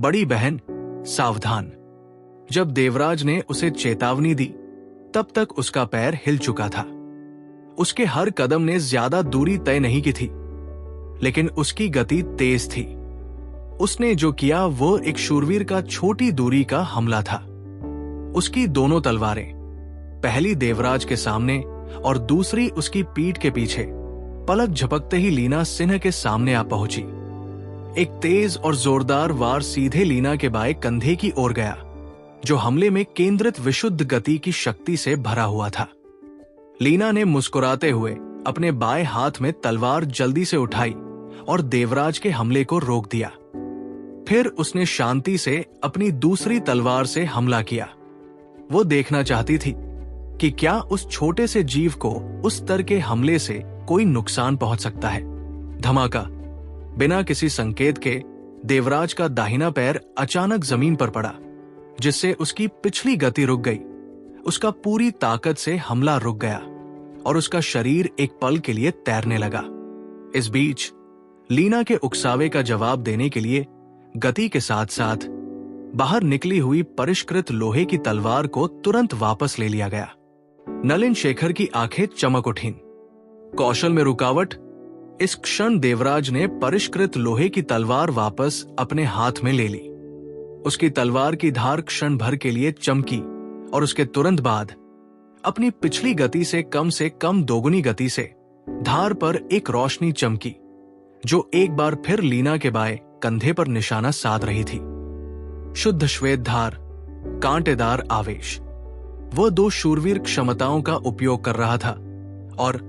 बड़ी बहन सावधान। जब देवराज ने उसे चेतावनी दी तब तक उसका पैर हिल चुका था। उसके हर कदम ने ज्यादा दूरी तय नहीं की थी, लेकिन उसकी गति तेज थी। उसने जो किया वो एक शूरवीर का छोटी दूरी का हमला था। उसकी दोनों तलवारें, पहली देवराज के सामने और दूसरी उसकी पीठ के पीछे, पलक झपकते ही लीना सिंह के सामने आ पहुंची। एक तेज और जोरदार वार सीधे लीना के बाएं कंधे की ओर गया, जो हमले में केंद्रित विशुद्ध गति की शक्ति से भरा हुआ था। लीना ने मुस्कुराते हुए अपने बाएं हाथ में तलवार जल्दी से उठाई और देवराज के हमले को रोक दिया। फिर उसने शांति से अपनी दूसरी तलवार से हमला किया। वो देखना चाहती थी कि क्या उस छोटे से जीव को उस स्तर के हमले से कोई नुकसान पहुंच सकता है। धमाका! बिना किसी संकेत के देवराज का दाहिना पैर अचानक जमीन पर पड़ा, जिससे उसकी पिछली गति रुक गई। उसका पूरी ताकत से हमला रुक गया और उसका शरीर एक पल के लिए तैरने लगा। इस बीच लीना के उकसावे का जवाब देने के लिए गति के साथ साथ बाहर निकली हुई परिष्कृत लोहे की तलवार को तुरंत वापस ले लिया गया। नलिन शेखर की आंखें चमक उठीं। कौशल में रुकावट। इस क्षण देवराज ने परिष्कृत लोहे की तलवार वापस अपने हाथ में ले ली। उसकी तलवार की धार क्षण भर के लिए चमकी और उसके तुरंत बाद अपनी पिछली गति से कम दोगुनी गति से धार पर एक रोशनी चमकी, जो एक बार फिर लीना के बाएं कंधे पर निशाना साध रही थी। शुद्ध श्वेत धार, कांटेदार आवेश। वह दो शूरवीर क्षमताओं का उपयोग कर रहा था और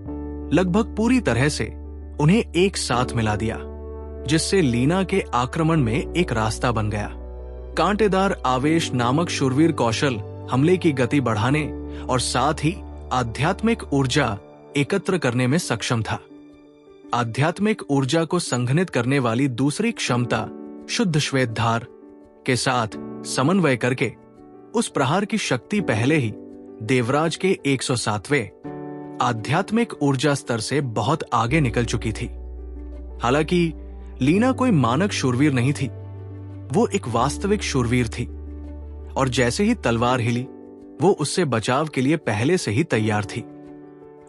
लगभग पूरी तरह से उन्हें एक साथ मिला दिया, जिससे लीना के आक्रमण में एक रास्ता बन गया। कांटेदार आवेश नामक शूरवीर कौशल हमले की गति बढ़ाने और साथ ही आध्यात्मिक ऊर्जा एकत्र करने में सक्षम था। आध्यात्मिक ऊर्जा को संघनित करने वाली दूसरी क्षमता शुद्ध श्वेत धार के साथ समन्वय करके उस प्रहार की शक्ति पहले ही देवराज के 107वें आध्यात्मिक ऊर्जा स्तर से बहुत आगे निकल चुकी थी। हालांकि लीना कोई मानक शूरवीर नहीं थी, वो एक वास्तविक शूरवीर थी और जैसे ही तलवार हिली वो उससे बचाव के लिए पहले से ही तैयार थी।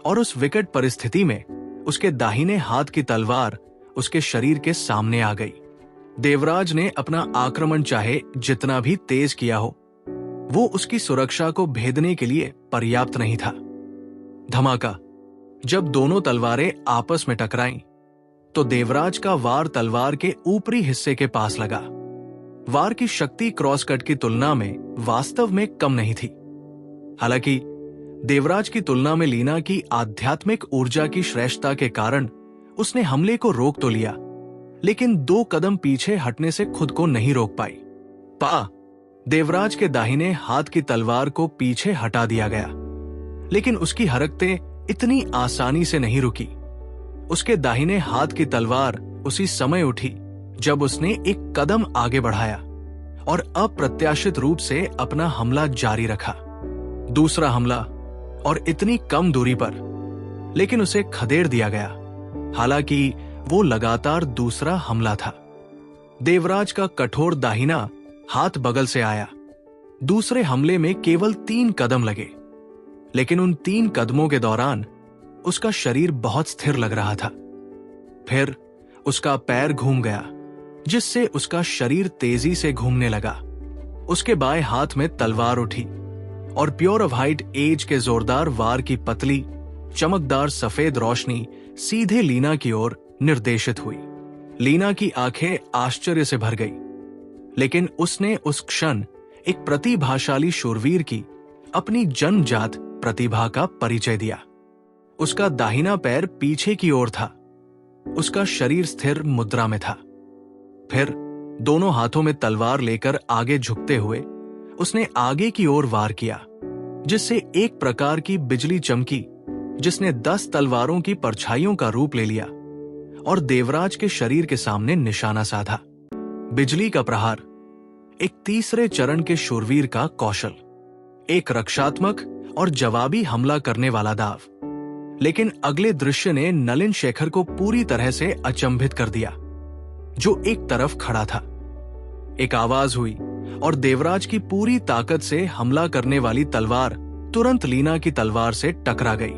और उस विकट परिस्थिति में उसके दाहिने हाथ की तलवार उसके शरीर के सामने आ गई। देवराज ने अपना आक्रमण चाहे जितना भी तेज किया हो, वो उसकी सुरक्षा को भेदने के लिए पर्याप्त नहीं था। धमाका! जब दोनों तलवारें आपस में टकराईं, तो देवराज का वार तलवार के ऊपरी हिस्से के पास लगा। वार की शक्ति क्रॉसकट की तुलना में वास्तव में कम नहीं थी। हालांकि देवराज की तुलना में लीना की आध्यात्मिक ऊर्जा की श्रेष्ठता के कारण उसने हमले को रोक तो लिया, लेकिन 2 कदम पीछे हटने से खुद को नहीं रोक पाई। देवराज के दाहिने हाथ की तलवार को पीछे हटा दिया गया, लेकिन उसकी हरकतें इतनी आसानी से नहीं रुकी। उसके दाहिने हाथ की तलवार उसी समय उठी जब उसने एक कदम आगे बढ़ाया और अप्रत्याशित रूप से अपना हमला जारी रखा। दूसरा हमला, और इतनी कम दूरी पर, लेकिन उसे खदेड़ दिया गया। हालांकि वो लगातार दूसरा हमला था। देवराज का कठोर दाहिना हाथ बगल से आया। दूसरे हमले में केवल 3 कदम लगे, लेकिन उन 3 कदमों के दौरान उसका शरीर बहुत स्थिर लग रहा था। फिर उसका पैर घूम गया, जिससे उसका शरीर तेजी से घूमने लगा। उसके बाएं हाथ में तलवार उठी और प्योर व्हाइट एज के जोरदार वार की पतली चमकदार सफेद रोशनी सीधे लीना की ओर निर्देशित हुई। लीना की आंखें आश्चर्य से भर गई, लेकिन उसने उस क्षण एक प्रतिभाशाली शूरवीर की अपनी जन्मजात प्रतिभा का परिचय दिया। उसका दाहिना पैर पीछे की ओर था, उसका शरीर स्थिर मुद्रा में था। फिर दोनों हाथों में तलवार लेकर आगे झुकते हुए उसने आगे की ओर वार किया, जिससे एक प्रकार की बिजली चमकी, जिसने 10 तलवारों की परछाइयों का रूप ले लिया और देवराज के शरीर के सामने निशाना साधा। बिजली का प्रहार, एक तीसरे चरण के शूरवीर का कौशल, एक रक्षात्मक और जवाबी हमला करने वाला दाव। लेकिन अगले दृश्य ने नलिन शेखर को पूरी तरह से अचंभित कर दिया, जो एक तरफ खड़ा था। एक आवाज हुई और देवराज की पूरी ताकत से हमला करने वाली तलवार तुरंत लीना की तलवार से टकरा गई।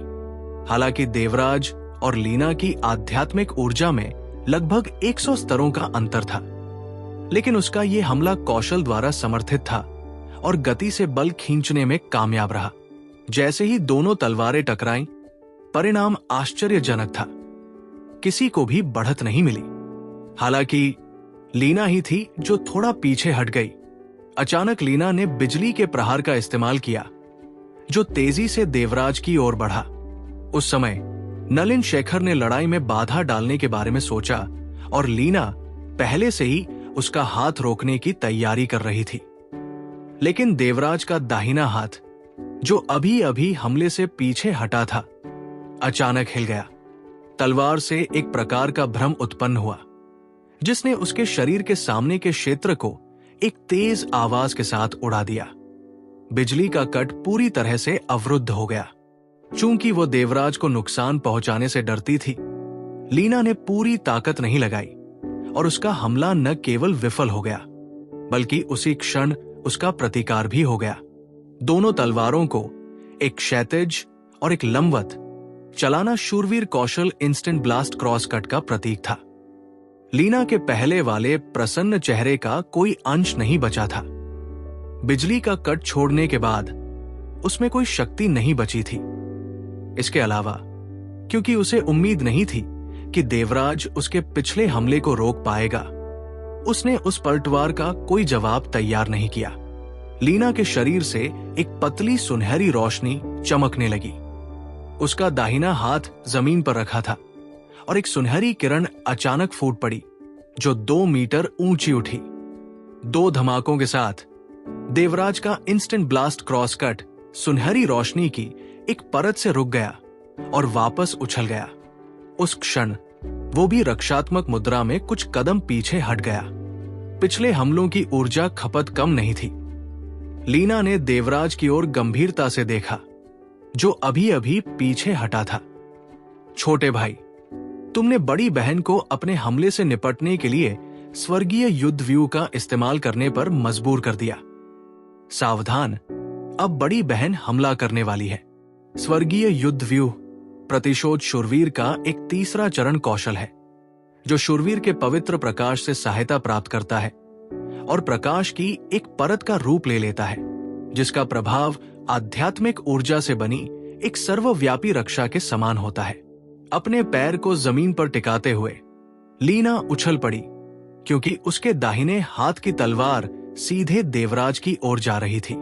हालांकि देवराज और लीना की आध्यात्मिक ऊर्जा में लगभग 100 स्तरों का अंतर था, लेकिन उसका यह हमला कौशल द्वारा समर्थित था और गति से बल खींचने में कामयाब रहा। जैसे ही दोनों तलवारें टकराईं, परिणाम आश्चर्यजनक था। किसी को भी बढ़त नहीं मिली। हालांकि लीना ही थी जो थोड़ा पीछे हट गई। अचानक लीना ने बिजली के प्रहार का इस्तेमाल किया, जो तेजी से देवराज की ओर बढ़ा। उस समय नलिन शेखर ने लड़ाई में बाधा डालने के बारे में सोचा और लीना पहले से ही उसका हाथ रोकने की तैयारी कर रही थी। लेकिन देवराज का दाहिना हाथ, जो अभी अभी हमले से पीछे हटा था, अचानक हिल गया। तलवार से एक प्रकार का भ्रम उत्पन्न हुआ, जिसने उसके शरीर के सामने के क्षेत्र को एक तेज आवाज के साथ उड़ा दिया। बिजली का कट पूरी तरह से अवरुद्ध हो गया। चूंकि वो देवराज को नुकसान पहुंचाने से डरती थी, लीना ने पूरी ताकत नहीं लगाई और उसका हमला न केवल विफल हो गया, बल्कि उसी क्षण उसका प्रतिकार भी हो गया। दोनों तलवारों को, एक क्षैतिज और एक लंबवत, चलाना शूरवीर कौशल इंस्टेंट ब्लास्ट क्रॉस कट का प्रतीक था। लीना के पहले वाले प्रसन्न चेहरे का कोई अंश नहीं बचा था। बिजली का कट छोड़ने के बाद उसमें कोई शक्ति नहीं बची थी। इसके अलावा, क्योंकि उसे उम्मीद नहीं थी कि देवराज उसके पिछले हमले को रोक पाएगा, उसने उस पलटवार का कोई जवाब तैयार नहीं किया। लीना के शरीर से एक पतली सुनहरी रोशनी चमकने लगी। उसका दाहिना हाथ जमीन पर रखा था और एक सुनहरी किरण अचानक फूट पड़ी, जो 2 मीटर ऊंची उठी। 2 धमाकों के साथ देवराज का इंस्टेंट ब्लास्ट क्रॉस कट सुनहरी रोशनी की एक परत से रुक गया और वापस उछल गया। उस क्षण वो भी रक्षात्मक मुद्रा में कुछ कदम पीछे हट गया। पिछले हमलों की ऊर्जा खपत कम नहीं थी। लीना ने देवराज की ओर गंभीरता से देखा, जो अभी अभी पीछे हटा था। छोटे भाई, तुमने बड़ी बहन को अपने हमले से निपटने के लिए स्वर्गीय युद्ध व्यू का इस्तेमाल करने पर मजबूर कर दिया। सावधान, अब बड़ी बहन हमला करने वाली है। स्वर्गीय युद्ध व्यू प्रतिशोध शूरवीर का एक तीसरा चरण कौशल है, जो शूरवीर के पवित्र प्रकाश से सहायता प्राप्त करता है और प्रकाश की एक परत का रूप ले लेता है, जिसका प्रभाव आध्यात्मिक ऊर्जा से बनी एक सर्वव्यापी रक्षा के समान होता है। अपने पैर को जमीन पर टिकाते हुए लीना उछल पड़ी, क्योंकि उसके दाहिने हाथ की तलवार सीधे देवराज की ओर जा रही थी।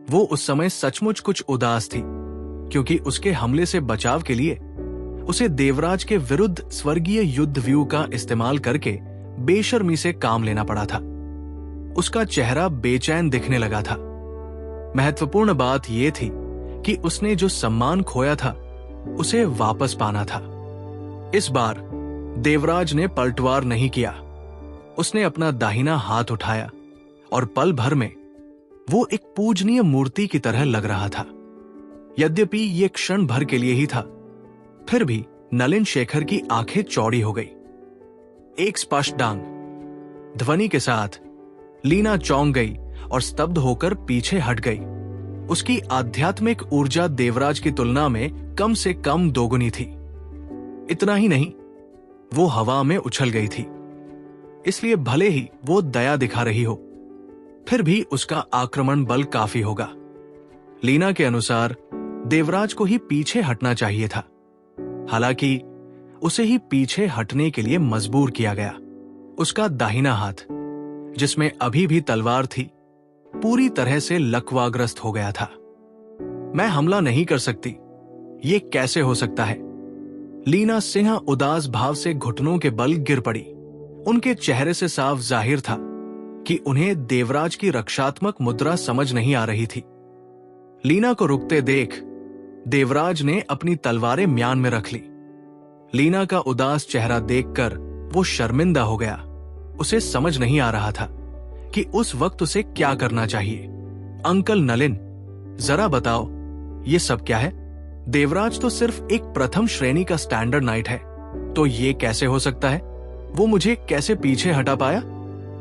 वो उस समय सचमुच कुछ उदास थी, क्योंकि उसके हमले से बचाव के लिए उसे देवराज के विरुद्ध स्वर्गीय युद्ध व्यू का इस्तेमाल करके बेशर्मी से काम लेना पड़ा था। उसका चेहरा बेचैन दिखने लगा था। महत्वपूर्ण बात यह थी कि उसने जो सम्मान खोया था, उसे वापस पाना था। इस बार देवराज ने पलटवार नहीं किया। उसने अपना दाहिना हाथ उठाया और पल भर में वो एक पूजनीय मूर्ति की तरह लग रहा था। यद्यपि ये क्षण भर के लिए ही था, फिर भी नलिन शेखर की आंखें चौड़ी हो गई। एक स्पष्ट डांग ध्वनि के साथ लीना चौंक गई और स्तब्ध होकर पीछे हट गई। उसकी आध्यात्मिक ऊर्जा देवराज की तुलना में कम से कम दोगुनी थी। इतना ही नहीं, वो हवा में उछल गई थी। इसलिए भले ही वो दया दिखा रही हो, फिर भी उसका आक्रमण बल काफी होगा। लीना के अनुसार देवराज को ही पीछे हटना चाहिए था। हालांकि उसे ही पीछे हटने के लिए मजबूर किया गया। उसका दाहिना हाथ, जिसमें अभी भी तलवार थी, पूरी तरह से लकवाग्रस्त हो गया था। मैं हमला नहीं कर सकती, ये कैसे हो सकता है? लीना सिंह उदास भाव से घुटनों के बल गिर पड़ी। उनके चेहरे से साफ जाहिर था कि उन्हें देवराज की रक्षात्मक मुद्रा समझ नहीं आ रही थी। लीना को रुकते देख देवराज ने अपनी तलवारें म्यान में रख ली। लीना का उदास चेहरा देखकर वो शर्मिंदा हो गया। उसे समझ नहीं आ रहा था कि उस वक्त उसे क्या करना चाहिए। अंकल नलिन, जरा बताओ, ये सब क्या है? देवराज तो सिर्फ एक प्रथम श्रेणी का स्टैंडर्ड नाइट है, तो ये कैसे हो सकता है? वो मुझे कैसे पीछे हटा पाया?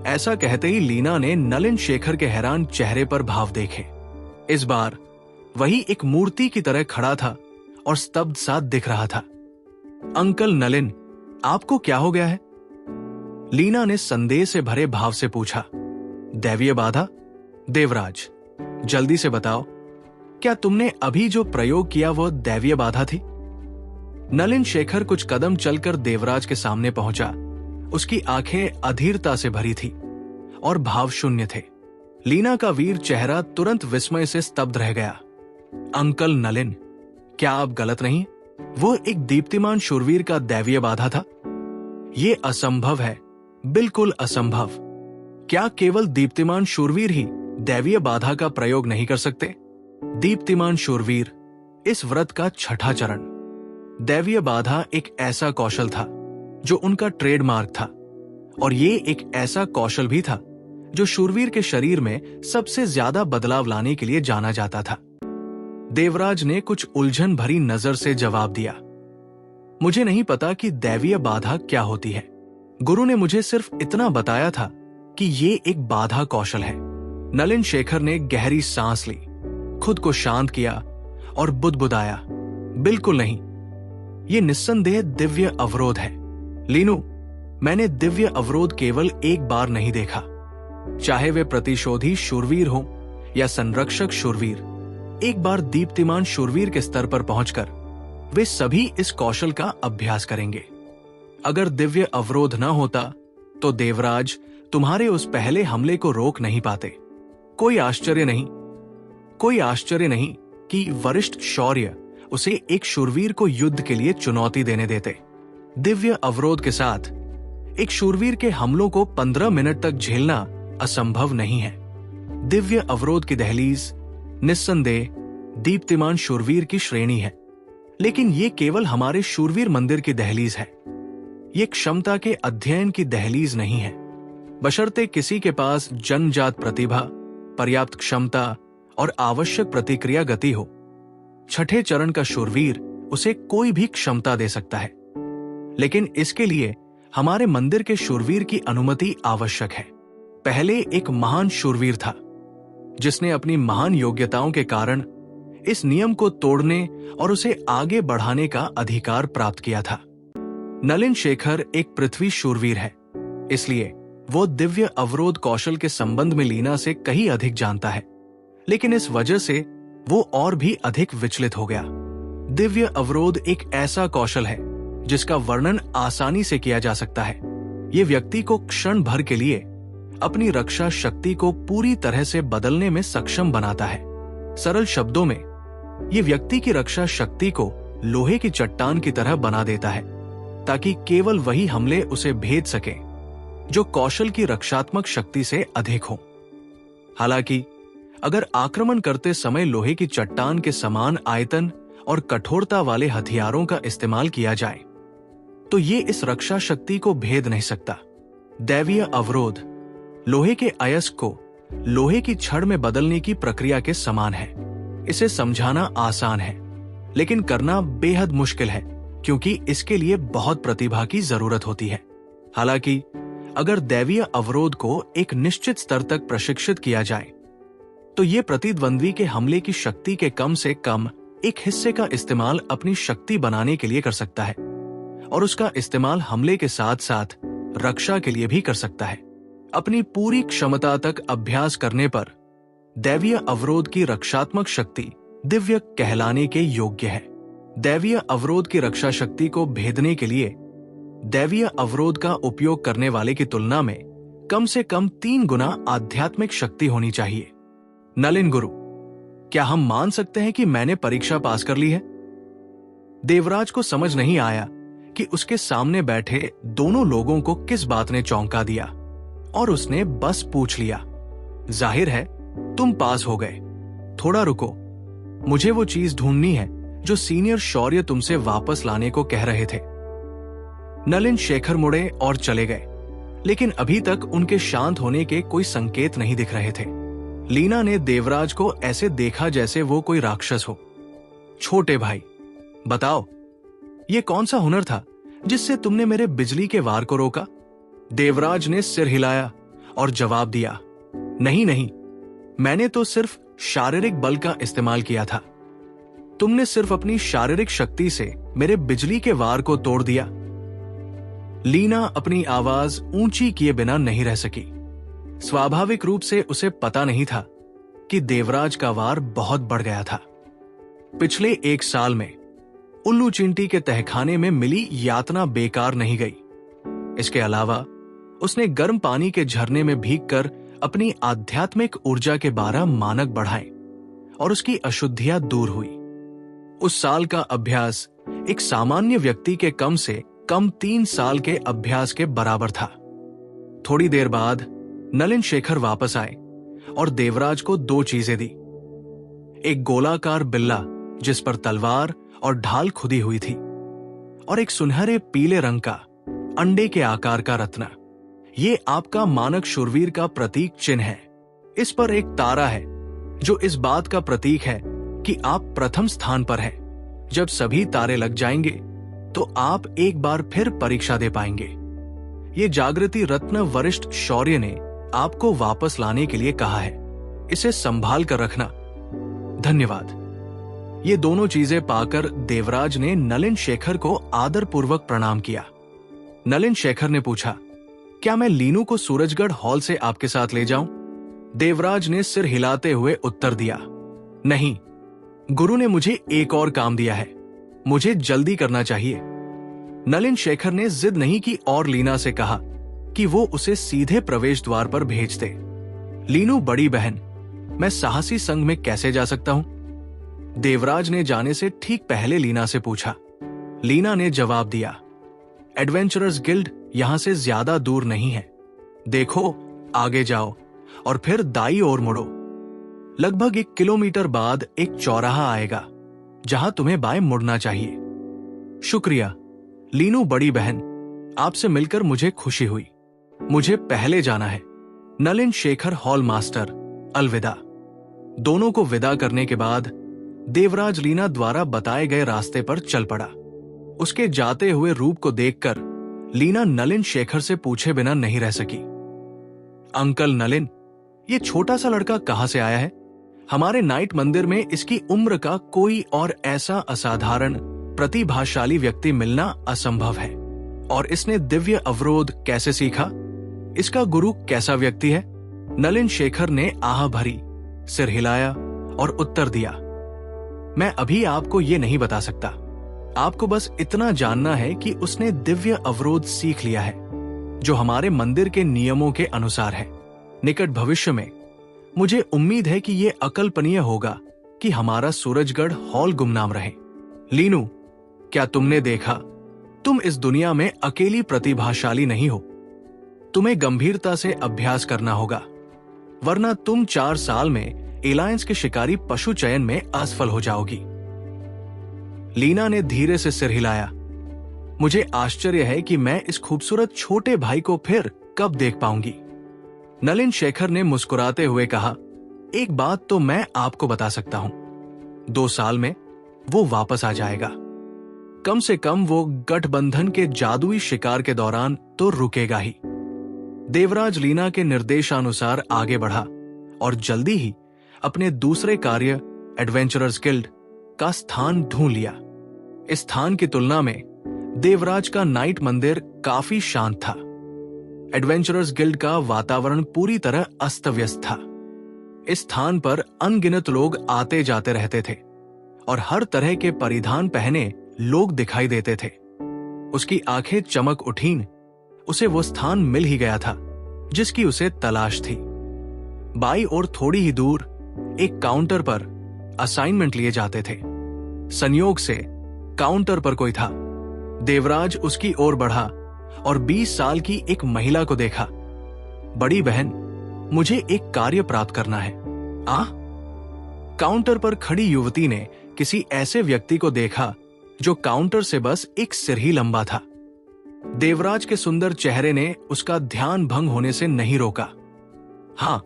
ऐसा कहते ही लीना ने नलिन शेखर के हैरान चेहरे पर भाव देखे। इस बार वही एक मूर्ति की तरह खड़ा था और स्तब्ध सा दिख रहा था। अंकल नलिन, आपको क्या हो गया है? लीना ने संदेह से भरे भाव से पूछा। दैवीय बाधा? देवराज, जल्दी से बताओ, क्या तुमने अभी जो प्रयोग किया वो दैवीय बाधा थी? नलिन शेखर कुछ कदम चलकर देवराज के सामने पहुंचा। उसकी आंखें अधीरता से भरी थी और भाव शून्य थे। लीना का वीर चेहरा तुरंत विस्मय से स्तब्ध रह गया। अंकल नलिन, क्या आप गलत नहीं? वो एक दीप्तिमान शूरवीर का दैवीय बाधा था? ये असंभव है, बिल्कुल असंभव। क्या केवल दीप्तिमान शूरवीर ही दैवीय बाधा का प्रयोग नहीं कर सकते? दीप्तिमान शूरवीर, इस व्रत का छठा चरण। दैवीय बाधा एक ऐसा कौशल था जो उनका ट्रेडमार्क था, और ये एक ऐसा कौशल भी था जो शूरवीर के शरीर में सबसे ज्यादा बदलाव लाने के लिए जाना जाता था। देवराज ने कुछ उलझन भरी नजर से जवाब दिया। मुझे नहीं पता कि दैवीय बाधा क्या होती है। गुरु ने मुझे सिर्फ इतना बताया था कि ये एक बाधा कौशल है। नलिन शेखर ने गहरी सांस ली, खुद को शांत किया और बुदबुदाया। बिल्कुल नहीं, ये निस्संदेह दिव्य अवरोध है। लीनू, मैंने दिव्य अवरोध केवल एक बार नहीं देखा। चाहे वे प्रतिशोधी शूरवीर हो या संरक्षक शूरवीर, एक बार दीप्तिमान शूरवीर के स्तर पर पहुंचकर वे सभी इस कौशल का अभ्यास करेंगे। अगर दिव्य अवरोध न होता तो देवराज तुम्हारे उस पहले हमले को रोक नहीं पाते। कोई आश्चर्य नहीं कि वरिष्ठ शौर्य उसे एक शूरवीर को युद्ध के लिए चुनौती देने देते। दिव्य अवरोध के साथ एक शूरवीर के हमलों को 15 मिनट तक झेलना असंभव नहीं है। दिव्य अवरोध की दहलीज निस्संदेह दीप्तिमान शूरवीर की श्रेणी है, लेकिन ये केवल हमारे शूरवीर मंदिर की दहलीज है। ये क्षमता के अध्ययन की दहलीज नहीं है। बशर्ते किसी के पास जन्मजात प्रतिभा, पर्याप्त क्षमता और आवश्यक प्रतिक्रिया गति हो, छठे चरण का शूरवीर उसे कोई भी क्षमता दे सकता है। लेकिन इसके लिए हमारे मंदिर के शूरवीर की अनुमति आवश्यक है। पहले एक महान शूरवीर था जिसने अपनी महान योग्यताओं के कारण इस नियम को तोड़ने और उसे आगे बढ़ाने का अधिकार प्राप्त किया था। नलिन शेखर एक पृथ्वी शूरवीर है, इसलिए वो दिव्य अवरोध कौशल के संबंध में लीना से कहीं अधिक जानता है, लेकिन इस वजह से वो और भी अधिक विचलित हो गया। दिव्य अवरोध एक ऐसा कौशल है जिसका वर्णन आसानी से किया जा सकता है। ये व्यक्ति को क्षण भर के लिए अपनी रक्षा शक्ति को पूरी तरह से बदलने में सक्षम बनाता है। सरल शब्दों में, ये व्यक्ति की रक्षा शक्ति को लोहे की चट्टान की तरह बना देता है, ताकि केवल वही हमले उसे भेद सके जो कौशल की रक्षात्मक शक्ति से अधिक हो। हालांकि अगर आक्रमण करते समय लोहे की चट्टान के समान आयतन और कठोरता वाले हथियारों का इस्तेमाल किया जाए, तो ये इस रक्षा शक्ति को भेद नहीं सकता। दैवीय अवरोध लोहे के अयस्क को लोहे की छड़ में बदलने की प्रक्रिया के समान है। इसे समझाना आसान है, लेकिन करना बेहद मुश्किल है, क्योंकि इसके लिए बहुत प्रतिभा की जरूरत होती है। हालांकि अगर दैवीय अवरोध को एक निश्चित स्तर तक प्रशिक्षित किया जाए, तो ये प्रतिद्वंद्वी के हमले की शक्ति के कम से कम एक हिस्से का इस्तेमाल अपनी शक्ति बनाने के लिए कर सकता है, और उसका इस्तेमाल हमले के साथ साथ रक्षा के लिए भी कर सकता है। अपनी पूरी क्षमता तक अभ्यास करने पर दैवीय अवरोध की रक्षात्मक शक्ति दिव्य कहलाने के योग्य है। दैवीय अवरोध की रक्षा शक्ति को भेदने के लिए दैवीय अवरोध का उपयोग करने वाले की तुलना में कम से कम 3 गुना आध्यात्मिक शक्ति होनी चाहिए। नलिन गुरु, क्या हम मान सकते हैं कि मैंने परीक्षा पास कर ली है? देवराज को समझ नहीं आया कि उसके सामने बैठे दोनों लोगों को किस बात ने चौंका दिया, और उसने बस पूछ लिया, जाहिर है तुम पास हो गए। थोड़ा रुको, मुझे वो चीज ढूंढनी है जो सीनियर शौर्य तुमसे वापस लाने को कह रहे थे। नलिन शेखर मुड़े और चले गए, लेकिन अभी तक उनके शांत होने के कोई संकेत नहीं दिख रहे थे। लीना ने देवराज को ऐसे देखा जैसे वो कोई राक्षस हो। छोटे भाई, बताओ, ये कौन सा हुनर था जिससे तुमने मेरे बिजली के वार को रोका? देवराज ने सिर हिलाया और जवाब दिया, नहीं नहीं, मैंने तो सिर्फ शारीरिक बल का इस्तेमाल किया था। तुमने सिर्फ अपनी शारीरिक शक्ति से मेरे बिजली के वार को तोड़ दिया। लीना अपनी आवाज ऊंची किए बिना नहीं रह सकी। स्वाभाविक रूप से उसे पता नहीं था कि देवराज का वार बहुत बढ़ गया था। पिछले 1 साल में उल्लू चिंटी के तहखाने में मिली यातना बेकार नहीं गई। इसके अलावा उसने गर्म पानी के झरने में भीगकर अपनी आध्यात्मिक ऊर्जा के 12 मानक बढ़ाए और उसकी अशुद्धियां दूर हुई। उस साल का अभ्यास एक सामान्य व्यक्ति के कम से कम 3 साल के अभ्यास के बराबर था। थोड़ी देर बाद नलिन शेखर वापस आए और देवराज को 2 चीजें दी। एक गोलाकार बिल्ला जिस पर तलवार और ढाल खुदी हुई थी, और एक सुनहरे पीले रंग का अंडे के आकार का रत्न। ये आपका मानक शूरवीर का प्रतीक चिन्ह है। इस पर एक तारा है जो इस बात का प्रतीक है कि आप प्रथम स्थान पर हैं। जब सभी तारे लग जाएंगे तो आप एक बार फिर परीक्षा दे पाएंगे। ये जागृति रत्न वरिष्ठ शौर्य ने आपको वापस लाने के लिए कहा है। इसे संभाल कर रखना। धन्यवाद। ये दोनों चीजें पाकर देवराज ने नलिन शेखर को आदरपूर्वक प्रणाम किया। नलिन शेखर ने पूछा, क्या मैं लीनू को सूरजगढ़ हॉल से आपके साथ ले जाऊं? देवराज ने सिर हिलाते हुए उत्तर दिया, नहीं, गुरु ने मुझे एक और काम दिया है, मुझे जल्दी करना चाहिए। नलिन शेखर ने जिद नहीं की और लीना से कहा कि वो उसे सीधे प्रवेश द्वार पर भेज दे। लीनू बड़ी बहन, मैं साहसी संघ में कैसे जा सकता हूं? देवराज ने जाने से ठीक पहले लीना से पूछा। लीना ने जवाब दिया, एडवेंचरर्स गिल्ड यहां से ज्यादा दूर नहीं है। देखो, आगे जाओ और फिर दाई ओर मुड़ो। लगभग 1 किलोमीटर बाद एक चौराहा आएगा जहां तुम्हें बाएं मुड़ना चाहिए। शुक्रिया लीनू बड़ी बहन, आपसे मिलकर मुझे खुशी हुई। मुझे पहले जाना है। नलिन शेखर हॉल मास्टर, अलविदा। दोनों को विदा करने के बाद देवराज लीना द्वारा बताए गए रास्ते पर चल पड़ा। उसके जाते हुए रूप को देखकर लीना नलिन शेखर से पूछे बिना नहीं रह सकी। अंकल नलिन, ये छोटा सा लड़का कहां से आया है? हमारे नाइट मंदिर में इसकी उम्र का कोई और ऐसा असाधारण प्रतिभाशाली व्यक्ति मिलना असंभव है। और इसने दिव्य अवरोध कैसे सीखा? इसका गुरु कैसा व्यक्ति है? नलिन शेखर ने आह भरी, सिर हिलाया और उत्तर दिया, मैं अभी आपको ये नहीं बता सकता। आपको बस इतना जानना है कि उसने दिव्य अवरोध सीख लिया है जो हमारे मंदिर के नियमों के अनुसार है। निकट भविष्य में मुझे उम्मीद है कि यह अकल्पनीय होगा कि हमारा सूरजगढ़ हॉल गुमनाम रहे। लीनू, क्या तुमने देखा, तुम इस दुनिया में अकेली प्रतिभाशाली नहीं हो। तुम्हें गंभीरता से अभ्यास करना होगा, वरना तुम 4 साल में एलायंस के शिकारी पशु चयन में असफल हो जाओगी। लीना ने धीरे से सिर हिलाया। मुझे आश्चर्य है कि मैं इस खूबसूरत छोटे भाई को फिर कब देख पाऊंगी। नलिन शेखर ने मुस्कुराते हुए कहा, एक बात तो मैं आपको बता सकता हूं, 2 साल में वो वापस आ जाएगा। कम से कम वो गठबंधन के जादुई शिकार के दौरान तो रुकेगा ही। देवराज लीना के निर्देशानुसार आगे बढ़ा और जल्दी ही अपने दूसरे कार्य एडवेंचरर्स गिल्ड का स्थान ढूंढ लिया। इस स्थान की तुलना में देवराज का नाइट मंदिर काफी शांत था। एडवेंचरर्स गिल्ड का वातावरण पूरी तरह अस्त व्यस्त था। इस स्थान पर अनगिनत लोग आते जाते रहते थे और हर तरह के परिधान पहने लोग दिखाई देते थे। उसकी आंखें चमक उठीं। उसे वो स्थान मिल ही गया था जिसकी उसे तलाश थी। बाई और थोड़ी ही दूर एक काउंटर पर असाइनमेंट लिए जाते थे। संयोग से काउंटर पर कोई था। देवराज उसकी ओर बढ़ा और 20 साल की एक महिला को देखा। बड़ी बहन, मुझे एक कार्य प्राप्त करना है। काउंटर पर खड़ी युवती ने किसी ऐसे व्यक्ति को देखा जो काउंटर से बस एक सिर ही लंबा था। देवराज के सुंदर चेहरे ने उसका ध्यान भंग होने से नहीं रोका। हाँ,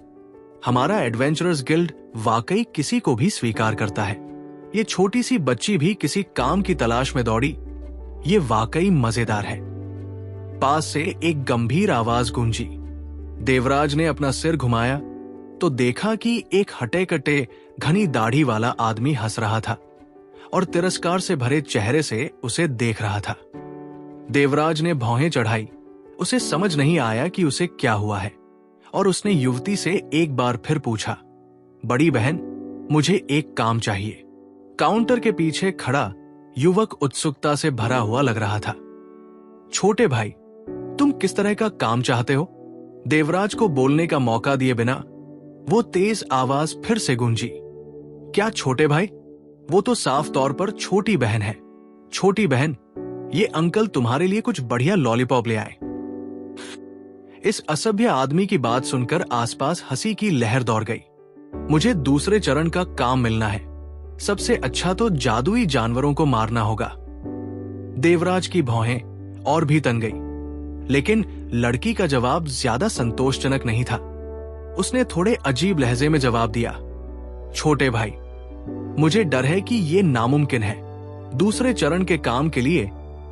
हमारा एडवेंचरर्स गिल्ड वाकई किसी को भी स्वीकार करता है। ये छोटी सी बच्ची भी किसी काम की तलाश में दौड़ी। ये वाकई मजेदार है। पास से एक गंभीर आवाज गूंजी, देवराज ने अपना सिर घुमाया तो देखा कि एक हटे कटे घनी दाढ़ी वाला आदमी हंस रहा था और तिरस्कार से भरे चेहरे से उसे देख रहा था। देवराज ने भौहें चढ़ाई। उसे समझ नहीं आया कि उसे क्या हुआ है और उसने युवती से एक बार फिर पूछा, बड़ी बहन, मुझे एक काम चाहिए। काउंटर के पीछे खड़ा युवक उत्सुकता से भरा हुआ लग रहा था। छोटे भाई, तुम किस तरह का काम चाहते हो? देवराज को बोलने का मौका दिए बिना वो तेज आवाज फिर से गूंजी। क्या छोटे भाई? वो तो साफ तौर पर छोटी बहन है। छोटी बहन, ये अंकल तुम्हारे लिए कुछ बढ़िया लॉलीपॉप ले आए। इस असभ्य आदमी की बात सुनकर आसपास हंसी की लहर दौड़ गई। मुझे दूसरे चरण का काम मिलना है। सबसे अच्छा तो जादुई जानवरों को मारना होगा। देवराज की भौहें और भी तन गई, लेकिन लड़की का जवाब ज्यादा संतोषजनक नहीं था। उसने थोड़े अजीब लहजे में जवाब दिया, छोटे भाई, मुझे डर है कि यह नामुमकिन है। दूसरे चरण के काम के लिए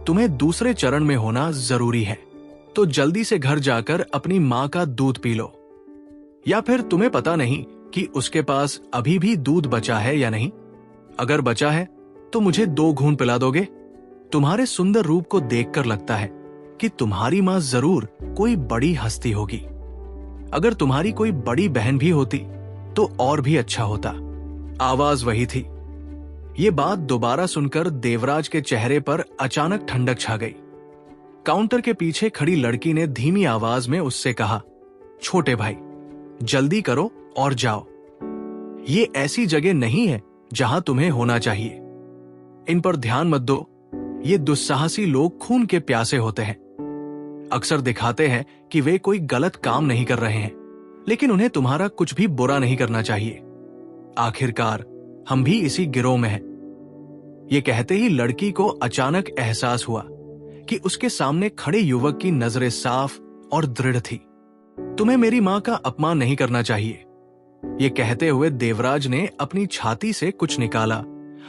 तुम्हें दूसरे चरण में होना जरूरी है। तो जल्दी से घर जाकर अपनी मां का दूध पी लो। या फिर तुम्हें पता नहीं कि उसके पास अभी भी दूध बचा है या नहीं? अगर बचा है तो मुझे 2 घूंट पिला दोगे? तुम्हारे सुंदर रूप को देखकर लगता है कि तुम्हारी मां जरूर कोई बड़ी हस्ती होगी। अगर तुम्हारी कोई बड़ी बहन भी होती तो और भी अच्छा होता। आवाज वही थी। ये बात दोबारा सुनकर देवराज के चेहरे पर अचानक ठंडक छा गई। काउंटर के पीछे खड़ी लड़की ने धीमी आवाज में उससे कहा, छोटे भाई, जल्दी करो और जाओ। ये ऐसी जगह नहीं है जहां तुम्हें होना चाहिए। इन पर ध्यान मत दो। ये दुस्साहसी लोग खून के प्यासे होते हैं। अक्सर दिखाते हैं कि वे कोई गलत काम नहीं कर रहे हैं, लेकिन उन्हें तुम्हारा कुछ भी बुरा नहीं करना चाहिए। आखिरकार हम भी इसी गिरोह में हैं। ये कहते ही लड़की को अचानक एहसास हुआ कि उसके सामने खड़े युवक की नजरें साफ और दृढ़ थी। तुम्हें मेरी मां का अपमान नहीं करना चाहिए। ये कहते हुए देवराज ने अपनी छाती से कुछ निकाला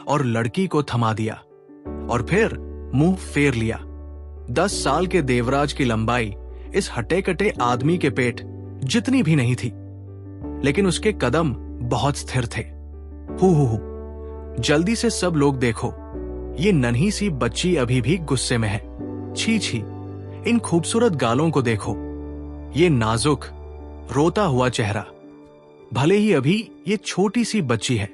और लड़की को थमा दिया और फिर मुंह फेर लिया। 10 साल के देवराज की लंबाई इस हटे कटे आदमी के पेट जितनी भी नहीं थी, लेकिन उसके कदम बहुत स्थिर थे। हु जल्दी से सब लोग देखो, ये नन्ही सी बच्ची अभी भी गुस्से में है। छी छी, इन खूबसूरत गालों को देखो, ये नाजुक रोता हुआ चेहरा। भले ही अभी ये छोटी सी बच्ची है,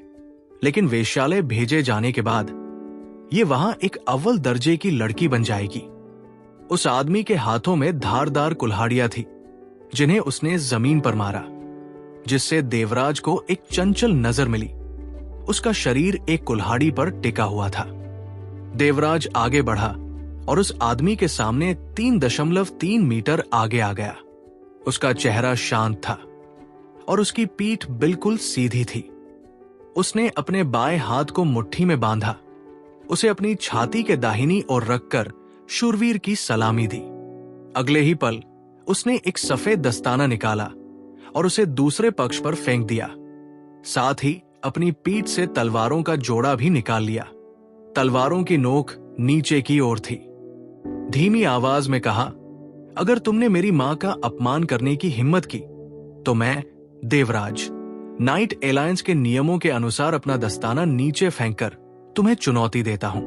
लेकिन वेश्यालय भेजे जाने के बाद ये वहां एक अव्वल दर्जे की लड़की बन जाएगी। उस आदमी के हाथों में धारदार कुल्हाड़ियां थी, जिन्हें उसने जमीन पर मारा, जिससे देवराज को एक चंचल नजर मिली। उसका शरीर एक कुल्हाड़ी पर टिका हुआ था। देवराज आगे बढ़ा और उस आदमी के सामने 3.3 मीटर आगे आ गया। उसका चेहरा शांत था और उसकी पीठ बिल्कुल सीधी थी। उसने अपने बाएं हाथ को मुट्ठी में बांधा, उसे अपनी छाती के दाहिनी ओर रखकर शूरवीर की सलामी दी। अगले ही पल उसने एक सफेद दस्ताना निकाला और उसे दूसरे पक्ष पर फेंक दिया। साथ ही अपनी पीठ से तलवारों का जोड़ा भी निकाल लिया। तलवारों की नोक नीचे की ओर थी। धीमी आवाज में कहा, अगर तुमने मेरी मां का अपमान करने की हिम्मत की तो मैं देवराज नाइट एलायंस के नियमों के अनुसार अपना दस्ताना नीचे फेंककर तुम्हें चुनौती देता हूं।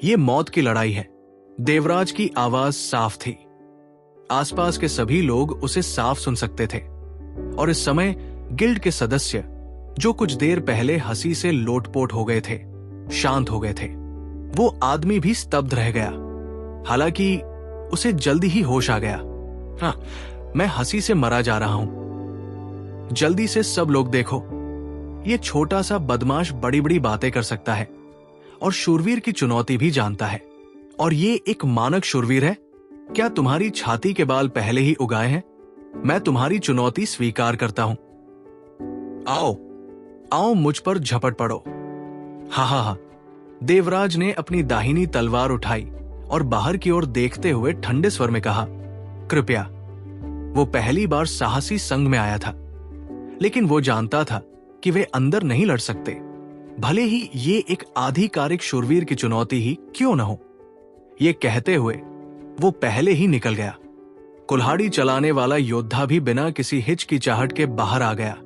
यह मौत की लड़ाई है। देवराज की आवाज साफ थी। आसपास के सभी लोग उसे साफ सुन सकते थे और इस समय गिल्ड के सदस्य, जो कुछ देर पहले हंसी से लोटपोट हो गए थे, शांत हो गए थे। वो आदमी भी स्तब्ध रह गया। हालांकि उसे जल्दी ही होश आ गया। हाँ, मैं हंसी से मरा जा रहा हूं। जल्दी से सब लोग देखो, ये छोटा सा बदमाश बड़ी बड़ी बातें कर सकता है और शूरवीर की चुनौती भी जानता है। और ये एक मानक शूरवीर है। क्या तुम्हारी छाती के बाल पहले ही उगाए हैं? मैं तुम्हारी चुनौती स्वीकार करता हूं। आओ आओ, मुझ पर झपट पड़ो। हा। देवराज ने अपनी दाहिनी तलवार उठाई और बाहर की ओर देखते हुए ठंडे स्वर में कहा, कृपया। वो पहली बार साहसी संग में आया था, लेकिन वो जानता था कि वे अंदर नहीं लड़ सकते, भले ही ये एक आधिकारिक शूरवीर की चुनौती ही क्यों न हो। ये कहते हुए वो पहले ही निकल गया। कुल्हाड़ी चलाने वाला योद्धा भी बिना किसी हिचकिचाहट के बाहर आ गया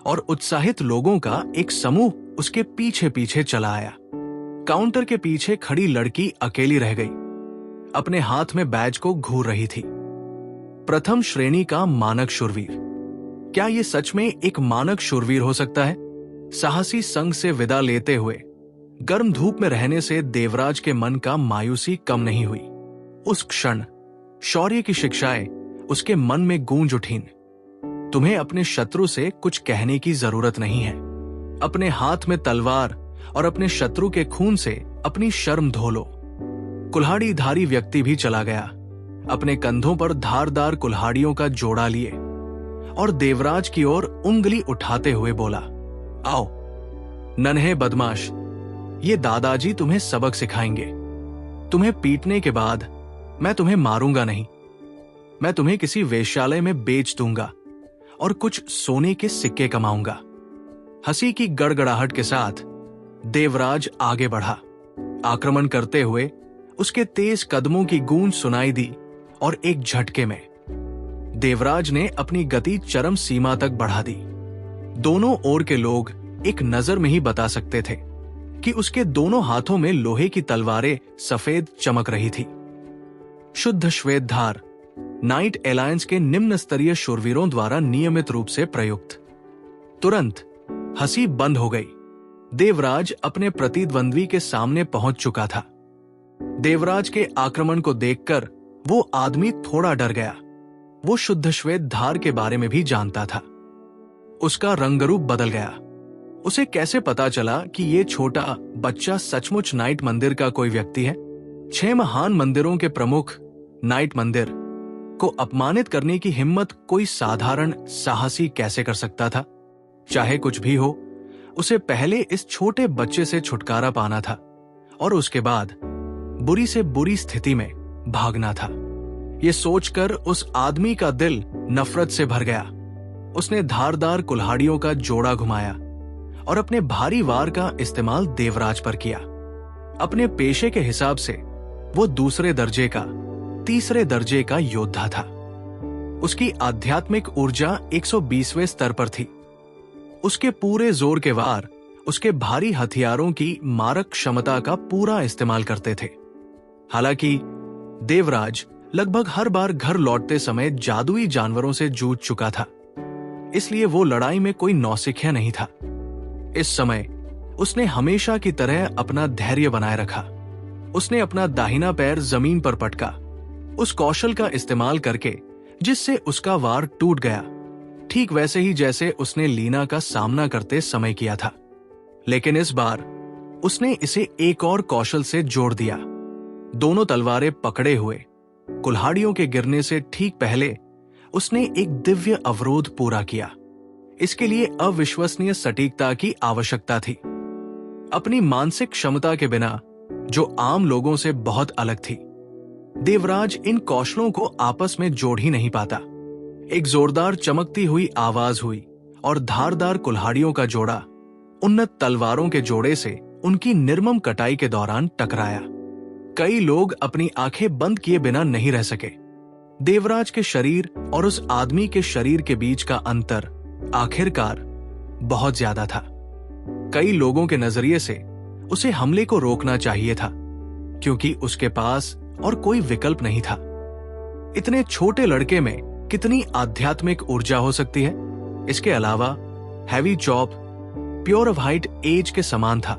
और उत्साहित लोगों का एक समूह उसके पीछे पीछे चला आया। काउंटर के पीछे खड़ी लड़की अकेली रह गई, अपने हाथ में बैज को घूर रही थी। प्रथम श्रेणी का मानक शूरवीर। क्या यह सच में एक मानक शूरवीर हो सकता है? साहसी संग से विदा लेते हुए गर्म धूप में रहने से देवराज के मन का मायूसी कम नहीं हुई। उस क्षण शौर्य की शिक्षाएं उसके मन में गूंज उठीं। तुम्हें अपने शत्रु से कुछ कहने की जरूरत नहीं है। अपने हाथ में तलवार और अपने शत्रु के खून से अपनी शर्म धो लो। कुल्हाड़ीधारी व्यक्ति भी चला गया, अपने कंधों पर धारदार कुल्हाड़ियों का जोड़ा लिए और देवराज की ओर उंगली उठाते हुए बोला, आओ नन्हे बदमाश, ये दादाजी तुम्हें सबक सिखाएंगे। तुम्हें पीटने के बाद मैं तुम्हें मारूंगा नहीं, मैं तुम्हें किसी वेश्यालय में बेच दूंगा और कुछ सोने के सिक्के कमाऊंगा। हंसी की गड़गड़ाहट के साथ देवराज आगे बढ़ा। आक्रमण करते हुए उसके तेज कदमों की गूंज सुनाई दी और एक झटके में देवराज ने अपनी गति चरम सीमा तक बढ़ा दी। दोनों ओर के लोग एक नजर में ही बता सकते थे कि उसके दोनों हाथों में लोहे की तलवारें सफेद चमक रही थी। शुद्ध श्वेत धार नाइट एलायंस के निम्न स्तरीय शूरवीरों द्वारा नियमित रूप से प्रयुक्त। तुरंत हंसी बंद हो गई। देवराज अपने प्रतिद्वंद्वी के सामने पहुंच चुका था। देवराज के आक्रमण को देखकर वो आदमी थोड़ा डर गया। वो शुद्ध श्वेत धार के बारे में भी जानता था। उसका रंगरूप बदल गया। उसे कैसे पता चला कि ये छोटा बच्चा सचमुच नाइट मंदिर का कोई व्यक्ति है? 6 महान मंदिरों के प्रमुख नाइट मंदिर को अपमानित करने की हिम्मत कोई साधारण साहसी कैसे कर सकता था? चाहे कुछ भी हो, उसे पहले इस छोटे बच्चे से छुटकारा पाना था और उसके बाद बुरी से बुरी स्थिति में भागना था। यह सोचकर उस आदमी का दिल नफरत से भर गया। उसने धारदार कुल्हाड़ियों का जोड़ा घुमाया और अपने भारी वार का इस्तेमाल देवराज पर किया। अपने पेशे के हिसाब से वो दूसरे दर्जे का, तीसरे दर्जे का योद्धा था। उसकी आध्यात्मिक ऊर्जा 120वें स्तर पर थी। उसके पूरे जोर के वार उसके भारी हथियारों की मारक क्षमता का पूरा इस्तेमाल करते थे। हालांकि देवराज लगभग हर बार घर लौटते समय जादुई जानवरों से जूझ चुका था, इसलिए वो लड़ाई में कोई नौसिखिया नहीं था। इस समय उसने हमेशा की तरह अपना धैर्य बनाए रखा। उसने अपना दाहिना पैर जमीन पर पटका, उस कौशल का इस्तेमाल करके जिससे उसका वार टूट गया, ठीक वैसे ही जैसे उसने लीना का सामना करते समय किया था। लेकिन इस बार उसने इसे एक और कौशल से जोड़ दिया। दोनों तलवारें पकड़े हुए कुल्हाड़ियों के गिरने से ठीक पहले उसने एक दिव्य अवरोध पूरा किया। इसके लिए अविश्वसनीय सटीकता की आवश्यकता थी। अपनी मानसिक क्षमता के बिना, जो आम लोगों से बहुत अलग थी, देवराज इन कौशलों को आपस में जोड़ ही नहीं पाता। एक जोरदार चमकती हुई आवाज हुई और धारदार कुल्हाड़ियों का जोड़ा उन्नत तलवारों के जोड़े से उनकी निर्मम कटाई के दौरान टकराया। कई लोग अपनी आंखें बंद किए बिना नहीं रह सके। देवराज के शरीर और उस आदमी के शरीर के बीच का अंतर आखिरकार बहुत ज्यादा था। कई लोगों के नजरिए से उसे हमले को रोकना चाहिए था, क्योंकि उसके पास और कोई विकल्प नहीं था। इतने छोटे लड़के में कितनी आध्यात्मिक ऊर्जा हो सकती है? इसके अलावा heavy chop pure of height age के समान था,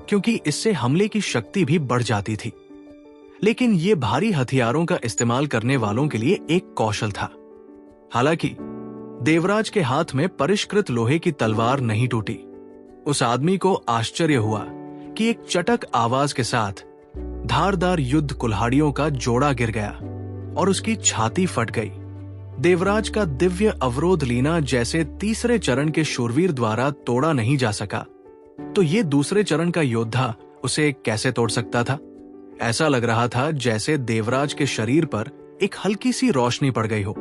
क्योंकि इससे हमले की शक्ति भी बढ़ जाती थी। लेकिन यह भारी हथियारों का इस्तेमाल करने वालों के लिए एक कौशल था। हालांकि देवराज के हाथ में परिष्कृत लोहे की तलवार नहीं टूटी। उस आदमी को आश्चर्य हुआ कि एक चटक आवाज के साथ धारदार युद्ध कुल्हाड़ियों का जोड़ा गिर गया और उसकी छाती फट गई। देवराज का दिव्य अवरोध लीना जैसे तीसरे चरण के शूरवीर द्वारा तोड़ा नहीं जा सका, तो ये दूसरे चरण का योद्धा उसे कैसे तोड़ सकता था? ऐसा लग रहा था जैसे देवराज के शरीर पर एक हल्की सी रोशनी पड़ गई हो,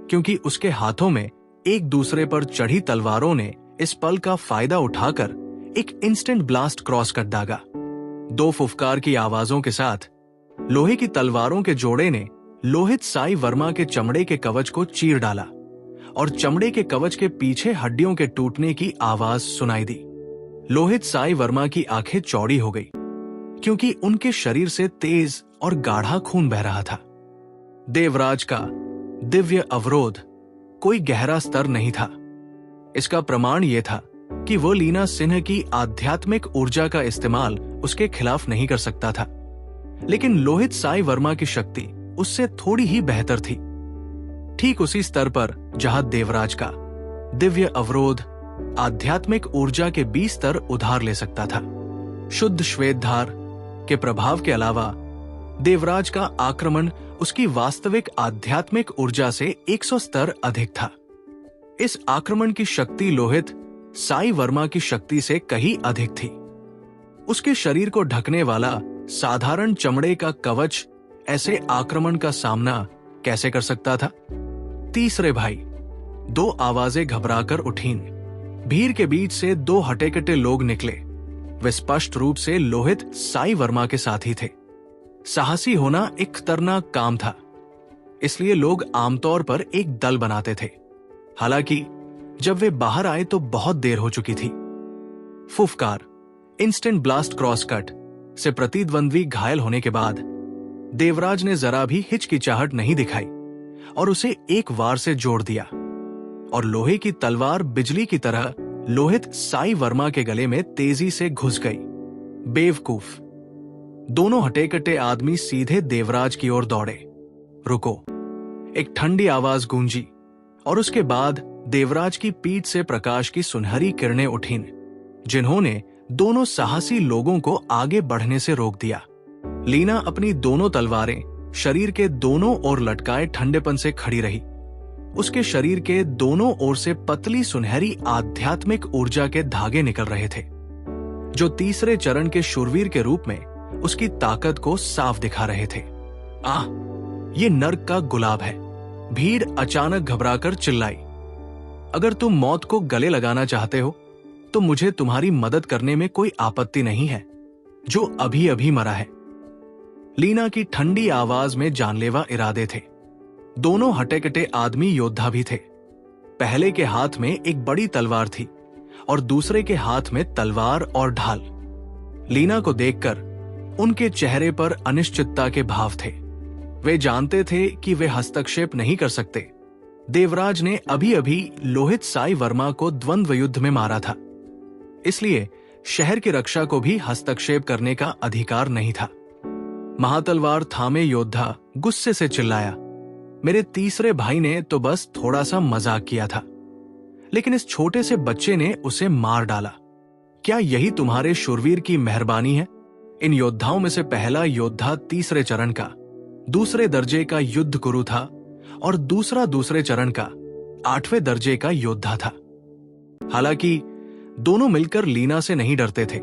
क्योंकि उसके हाथों में एक दूसरे पर चढ़ी तलवारों ने इस पल का फायदा उठाकर एक इंस्टेंट ब्लास्ट क्रॉस कर दागा। 2 फुफकार की आवाजों के साथ लोहे की तलवारों के जोड़े ने लोहित साई वर्मा के चमड़े के कवच को चीर डाला और चमड़े के कवच के पीछे हड्डियों के टूटने की आवाज सुनाई दी। लोहित साई वर्मा की आंखें चौड़ी हो गई क्योंकि उनके शरीर से तेज और गाढ़ा खून बह रहा था। देवराज का दिव्य अवरोध कोई गहरा स्तर नहीं था। इसका प्रमाण यह था कि वो लीना सिन्हा की आध्यात्मिक ऊर्जा का इस्तेमाल उसके खिलाफ नहीं कर सकता था, लेकिन लोहित साई वर्मा की शक्ति उससे थोड़ी ही बेहतर थी, ठीक उसी स्तर पर जहां देवराज का दिव्य अवरोध आध्यात्मिक ऊर्जा के 20 स्तर उधार ले सकता था। शुद्ध श्वेतधार के प्रभाव के अलावा देवराज का आक्रमण उसकी वास्तविक आध्यात्मिक ऊर्जा से 100 स्तर अधिक था। इस आक्रमण की शक्ति लोहित साई वर्मा की शक्ति से कहीं अधिक थी। उसके शरीर को ढकने वाला साधारण चमड़े का कवच ऐसे आक्रमण का सामना कैसे कर सकता था? तीसरे भाई। 2 आवाजें घबराकर उठीं। भीड़ के बीच से 2 हटे-कटे लोग निकले। वे स्पष्ट रूप से लोहित साई वर्मा के साथी थे। साहसी होना एक खतरनाक काम था, इसलिए लोग आमतौर पर एक दल बनाते थे। हालांकि जब वे बाहर आए तो बहुत देर हो चुकी थी। फुफकार, इंस्टेंट ब्लास्ट क्रॉस कट से प्रतिद्वंद्वी घायल होने के बाद देवराज ने जरा भी हिचकिचाहट नहीं दिखाई और उसे एक वार से जोड़ दिया और लोहे की तलवार बिजली की तरह लोहित साई वर्मा के गले में तेजी से घुस गई। बेवकूफ। दोनों हटे-कटे आदमी सीधे देवराज की ओर दौड़े। रुको। एक ठंडी आवाज गूंजी और उसके बाद देवराज की पीठ से प्रकाश की सुनहरी किरणें उठीं, जिन्होंने दोनों साहसी लोगों को आगे बढ़ने से रोक दिया। लीना अपनी दोनों तलवारें शरीर के दोनों ओर लटकाए ठंडेपन से खड़ी रही। उसके शरीर के दोनों ओर से पतली सुनहरी आध्यात्मिक ऊर्जा के धागे निकल रहे थे, जो तीसरे चरण के शूरवीर के रूप में उसकी ताकत को साफ दिखा रहे थे। आह, ये नर्क का गुलाब है। भीड़ अचानक घबराकर चिल्लाई। अगर तुम मौत को गले लगाना चाहते हो तो मुझे तुम्हारी मदद करने में कोई आपत्ति नहीं है, जो अभी अभी मरा है। लीना की ठंडी आवाज में जानलेवा इरादे थे। दोनों हटे-कटे आदमी योद्धा भी थे। पहले के हाथ में एक बड़ी तलवार थी और दूसरे के हाथ में तलवार और ढाल। लीना को देखकर उनके चेहरे पर अनिश्चितता के भाव थे। वे जानते थे कि वे हस्तक्षेप नहीं कर सकते। देवराज ने अभी अभी लोहित साई वर्मा को द्वंद्व युद्ध में मारा था, इसलिए शहर की रक्षा को भी हस्तक्षेप करने का अधिकार नहीं था। महातलवार थामे योद्धा गुस्से से चिल्लाया, मेरे तीसरे भाई ने तो बस थोड़ा सा मजाक किया था, लेकिन इस छोटे से बच्चे ने उसे मार डाला। क्या यही तुम्हारे शूरवीर की मेहरबानी है? इन योद्धाओं में से पहला योद्धा तीसरे चरण का दूसरे दर्जे का युद्ध गुरु था और दूसरा दूसरे चरण का 8वें दर्जे का योद्धा था। हालांकि दोनों मिलकर लीना से नहीं डरते थे,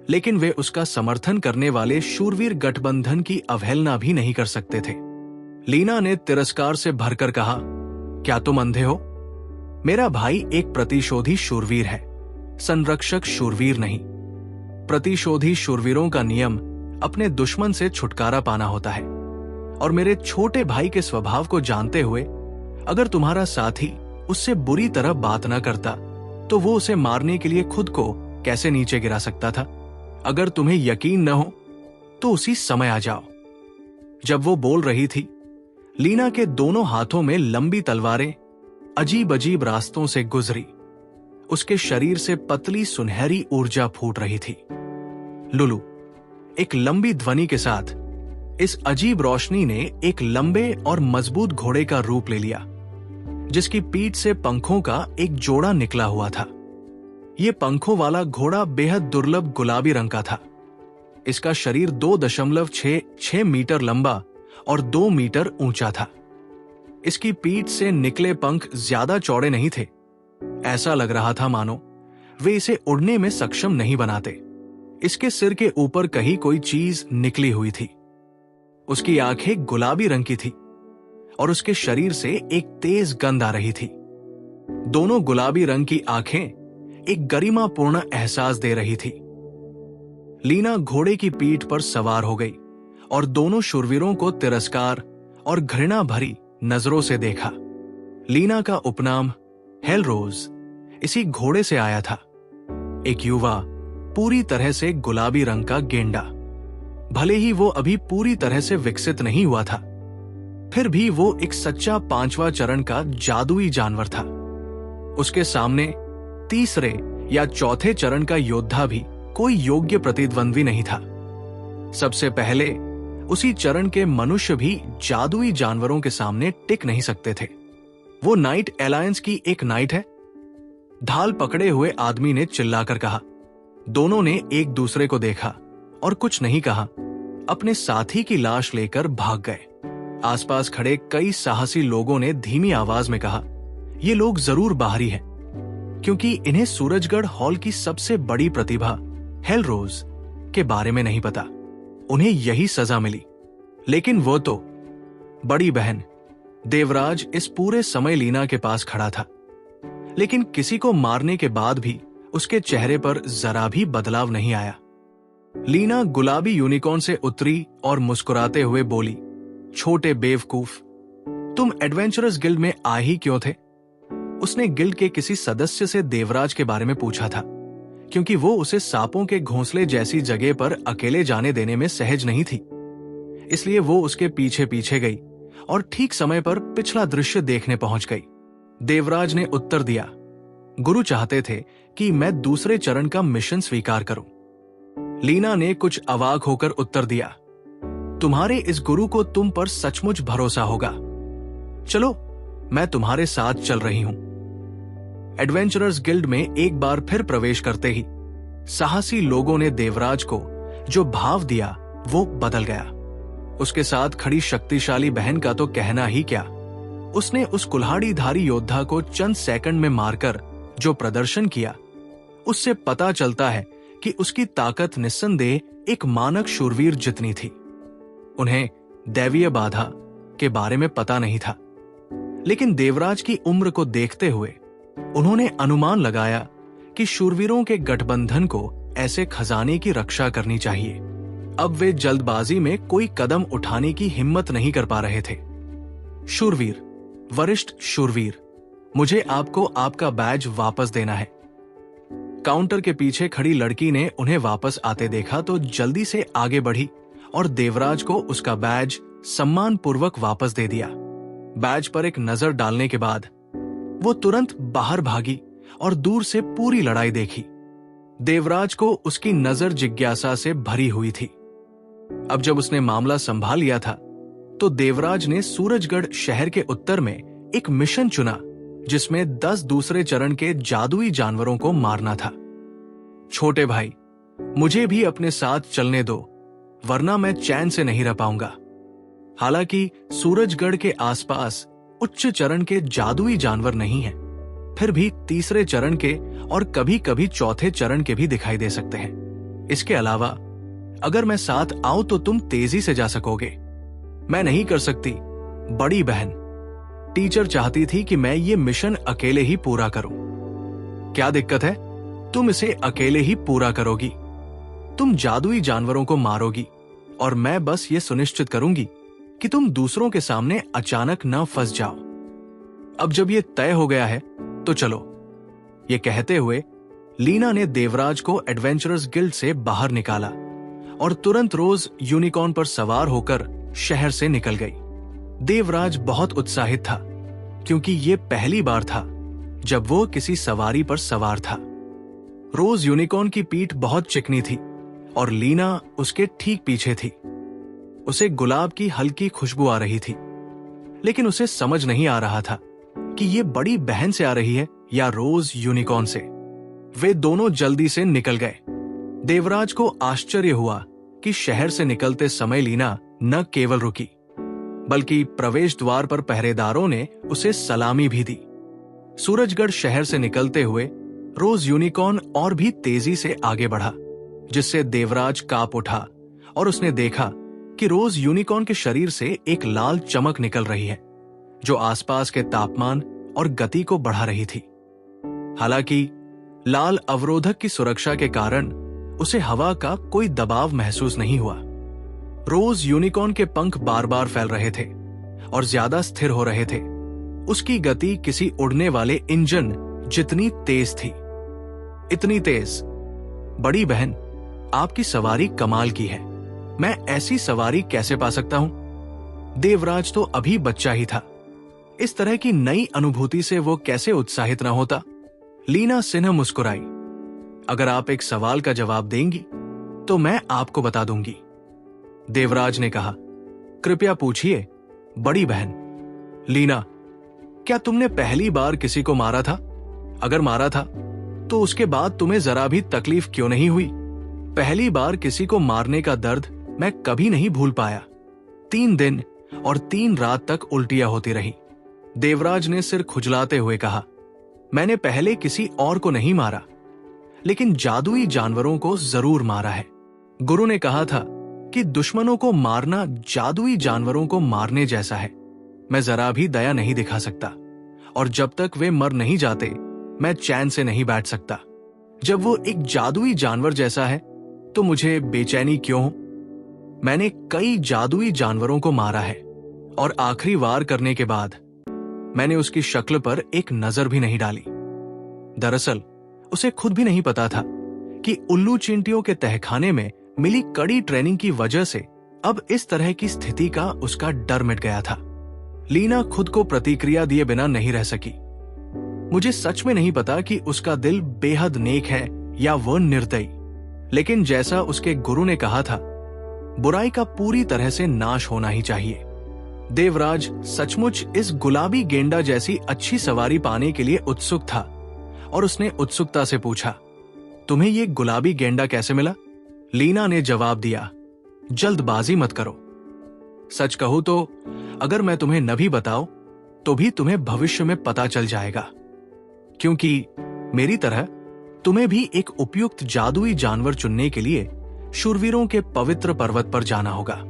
लेकिन वे उसका समर्थन करने वाले शूरवीर गठबंधन की अवहेलना भी नहीं कर सकते थे। लीना ने तिरस्कार से भरकर कहा, क्या तुम अंधे हो? मेरा भाई एक प्रतिशोधी शूरवीर है, संरक्षक शूरवीर नहीं। प्रतिशोधी शूरवीरों का नियम अपने दुश्मन से छुटकारा पाना होता है, और मेरे छोटे भाई के स्वभाव को जानते हुए अगर तुम्हारा साथी उससे बुरी तरह बात न करता तो वो उसे मारने के लिए खुद को कैसे नीचे गिरा सकता था? अगर तुम्हें यकीन न हो तो उसी समय आ जाओ। जब वो बोल रही थी, लीना के दोनों हाथों में लंबी तलवारें अजीब अजीब रास्तों से गुजरी। उसके शरीर से पतली सुनहरी ऊर्जा फूट रही थी। लुलू, एक लंबी ध्वनि के साथ इस अजीब रोशनी ने एक लंबे और मजबूत घोड़े का रूप ले लिया, जिसकी पीठ से पंखों का एक जोड़ा निकला हुआ था। यह पंखों वाला घोड़ा बेहद दुर्लभ गुलाबी रंग का था। इसका शरीर 2.66 मीटर लंबा और 2 मीटर ऊंचा था। इसकी पीठ से निकले पंख ज्यादा चौड़े नहीं थे। ऐसा लग रहा था मानो वे इसे उड़ने में सक्षम नहीं बनाते। इसके सिर के ऊपर कहीं कोई चीज निकली हुई थी। उसकी आंखें गुलाबी रंग की थी और उसके शरीर से एक तेज गंध आ रही थी। दोनों गुलाबी रंग की आंखें एक गरिमापूर्ण एहसास दे रही थी। लीना घोड़े की पीठ पर सवार हो गई और दोनों शूरवीरों को तिरस्कार और घृणा भरी नजरों से देखा। लीना का उपनाम हेलरोज इसी घोड़े से आया था। एक युवा पूरी तरह से गुलाबी रंग का गेंडा। भले ही वो अभी पूरी तरह से विकसित नहीं हुआ था, फिर भी वो एक सच्चा 5वां चरण का जादुई जानवर था। उसके सामने तीसरे या चौथे चरण का योद्धा भी कोई योग्य प्रतिद्वंद्वी नहीं था। सबसे पहले उसी चरण के मनुष्य भी जादुई जानवरों के सामने टिक नहीं सकते थे। वो नाइट अलायंस की एक नाइट है, ढाल पकड़े हुए आदमी ने चिल्लाकर कहा। दोनों ने एक दूसरे को देखा और कुछ नहीं कहा, अपने साथी की लाश लेकर भाग गए। आसपास खड़े कई साहसी लोगों ने धीमी आवाज में कहा, ये लोग जरूर बाहरी हैं, क्योंकि इन्हें सूरजगढ़ हॉल की सबसे बड़ी प्रतिभा हेलरोज के बारे में नहीं पता। उन्हें यही सजा मिली। लेकिन वो तो बड़ी बहन देवराज इस पूरे समय लीना के पास खड़ा था, लेकिन किसी को मारने के बाद भी उसके चेहरे पर जरा भी बदलाव नहीं आया। लीना गुलाबी यूनिकॉर्न से उतरी और मुस्कुराते हुए बोली, छोटे बेवकूफ, तुम एडवेंचरस गिल्ड में आ ही क्यों थे? उसने गिल्ड के किसी सदस्य से देवराज के बारे में पूछा था, क्योंकि वो उसे सांपों के घोंसले जैसी जगह पर अकेले जाने देने में सहज नहीं थी। इसलिए वो उसके पीछे पीछे गई और ठीक समय पर पिछला दृश्य देखने पहुंच गई। देवराज ने उत्तर दिया, गुरु चाहते थे कि मैं दूसरे चरण का मिशन स्वीकार करूं। लीना ने कुछ अवाक होकर उत्तर दिया, तुम्हारे इस गुरु को तुम पर सचमुच भरोसा होगा। चलो, मैं तुम्हारे साथ चल रही हूं। एडवेंचरर्स गिल्ड में एक बार फिर प्रवेश करते ही साहसी लोगों ने देवराज को जो भाव दिया वो बदल गया। उसके साथ खड़ी शक्तिशाली बहन का तो कहना ही क्या। उसने उस कुल्हाड़ीधारी योद्धा को चंद सेकंड में मारकर जो प्रदर्शन किया, उससे पता चलता है कि उसकी ताकत निस्संदेह एक मानक शूरवीर जितनी थी। उन्हें दैवीय बाधा के बारे में पता नहीं था, लेकिन देवराज की उम्र को देखते हुए उन्होंने अनुमान लगाया कि शूरवीरों के गठबंधन को ऐसे खजाने की रक्षा करनी चाहिए। अब वे जल्दबाजी में कोई कदम उठाने की हिम्मत नहीं कर पा रहे थे। शूरवीर, वरिष्ठ शूरवीर, मुझे आपको आपका बैज वापस देना है। काउंटर के पीछे खड़ी लड़की ने उन्हें वापस आते देखा तो जल्दी से आगे बढ़ी और देवराज को उसका बैज सम्मानपूर्वक वापस दे दिया। बैज पर एक नजर डालने के बाद वो तुरंत बाहर भागी और दूर से पूरी लड़ाई देखी। देवराज को उसकी नजर जिज्ञासा से भरी हुई थी। अब जब उसने मामला संभाल लिया था तो देवराज ने सूरजगढ़ शहर के उत्तर में एक मिशन चुना, जिसमें 10 दूसरे चरण के जादुई जानवरों को मारना था। छोटे भाई, मुझे भी अपने साथ चलने दो, वरना मैं चैन से नहीं रह पाऊंगा। हालांकि सूरजगढ़ के आसपास उच्च चरण के जादुई जानवर नहीं हैं, फिर भी तीसरे चरण के और कभी कभी चौथे चरण के भी दिखाई दे सकते हैं। इसके अलावा अगर मैं साथ आऊं तो तुम तेजी से जा सकोगे। मैं नहीं कर सकती, बड़ी बहन। टीचर चाहती थी कि मैं ये मिशन अकेले ही पूरा करूं। क्या दिक्कत है? तुम इसे अकेले ही पूरा करोगी। तुम जादुई जानवरों को मारोगी और मैं बस ये सुनिश्चित करूंगी कि तुम दूसरों के सामने अचानक न फंस जाओ। अब जब ये तय हो गया है तो चलो। ये कहते हुए लीना ने देवराज को एडवेंचरर्स गिल्ड से बाहर निकाला और तुरंत रोज यूनिकॉर्न पर सवार होकर शहर से निकल गई। देवराज बहुत उत्साहित था, क्योंकि ये पहली बार था जब वो किसी सवारी पर सवार था। रोज यूनिकॉर्न की पीठ बहुत चिकनी थी और लीना उसके ठीक पीछे थी। उसे गुलाब की हल्की खुशबू आ रही थी, लेकिन उसे समझ नहीं आ रहा था कि ये बड़ी बहन से आ रही है या रोज यूनिकॉर्न से। वे दोनों जल्दी से निकल गए। देवराज को आश्चर्य हुआ कि शहर से निकलते समय लीना न केवल रुकी, बल्कि प्रवेश द्वार पर पहरेदारों ने उसे सलामी भी दी। सूरजगढ़ शहर से निकलते हुए रोज यूनिकॉर्न और भी तेजी से आगे बढ़ा, जिससे देवराज कांप उठा और उसने देखा कि रोज यूनिकॉर्न के शरीर से एक लाल चमक निकल रही है, जो आसपास के तापमान और गति को बढ़ा रही थी। हालांकि लाल अवरोधक की सुरक्षा के कारण उसे हवा का कोई दबाव महसूस नहीं हुआ। रोज यूनिकॉर्न के पंख बार बार फैल रहे थे और ज्यादा स्थिर हो रहे थे। उसकी गति किसी उड़ने वाले इंजन जितनी तेज थी। इतनी तेज। बड़ी बहन, आपकी सवारी कमाल की है। मैं ऐसी सवारी कैसे पा सकता हूं? देवराज तो अभी बच्चा ही था। इस तरह की नई अनुभूति से वो कैसे उत्साहित न होता? लीना सिन्हा मुस्कुराई। अगर आप एक सवाल का जवाब देंगी तो मैं आपको बता दूंगी। देवराज ने कहा, कृपया पूछिए बड़ी बहन। लीना, क्या तुमने पहली बार किसी को मारा था? अगर मारा था तो उसके बाद तुम्हें जरा भी तकलीफ क्यों नहीं हुई? पहली बार किसी को मारने का दर्द मैं कभी नहीं भूल पाया। 3 दिन और 3 रात तक उल्टियां होती रही। देवराज ने सिर खुजलाते हुए कहा, मैंने पहले किसी और को नहीं मारा, लेकिन जादुई जानवरों को जरूर मारा है। गुरु ने कहा था कि दुश्मनों को मारना जादुई जानवरों को मारने जैसा है। मैं जरा भी दया नहीं दिखा सकता, और जब तक वे मर नहीं जाते मैं चैन से नहीं बैठ सकता। जब वो एक जादुई जानवर जैसा है तो मुझे बेचैनी क्यों हो? मैंने कई जादुई जानवरों को मारा है, और आखिरी वार करने के बाद मैंने उसकी शक्ल पर एक नजर भी नहीं डाली। दरअसल उसे खुद भी नहीं पता था कि उल्लू चिंटियों के तहखाने में मिली कड़ी ट्रेनिंग की वजह से अब इस तरह की स्थिति का उसका डर मिट गया था। लीना खुद को प्रतिक्रिया दिए बिना नहीं रह सकी। मुझे सच में नहीं पता कि उसका दिल बेहद नेक है या वह निर्दयी, लेकिन जैसा उसके गुरु ने कहा था, बुराई का पूरी तरह से नाश होना ही चाहिए। देवराज सचमुच इस गुलाबी गेंडा जैसी अच्छी सवारी पाने के लिए उत्सुक था, और उसने उत्सुकता से पूछा, तुम्हें ये गुलाबी गेंडा कैसे मिला? लीना ने जवाब दिया, जल्दबाजी मत करो। सच कहूं तो अगर मैं तुम्हें न भी बताऊं तो भी तुम्हें भविष्य में पता चल जाएगा, क्योंकि मेरी तरह तुम्हें भी एक उपयुक्त जादुई जानवर चुनने के लिए शूरवीरों के पवित्र पर्वत पर जाना होगा।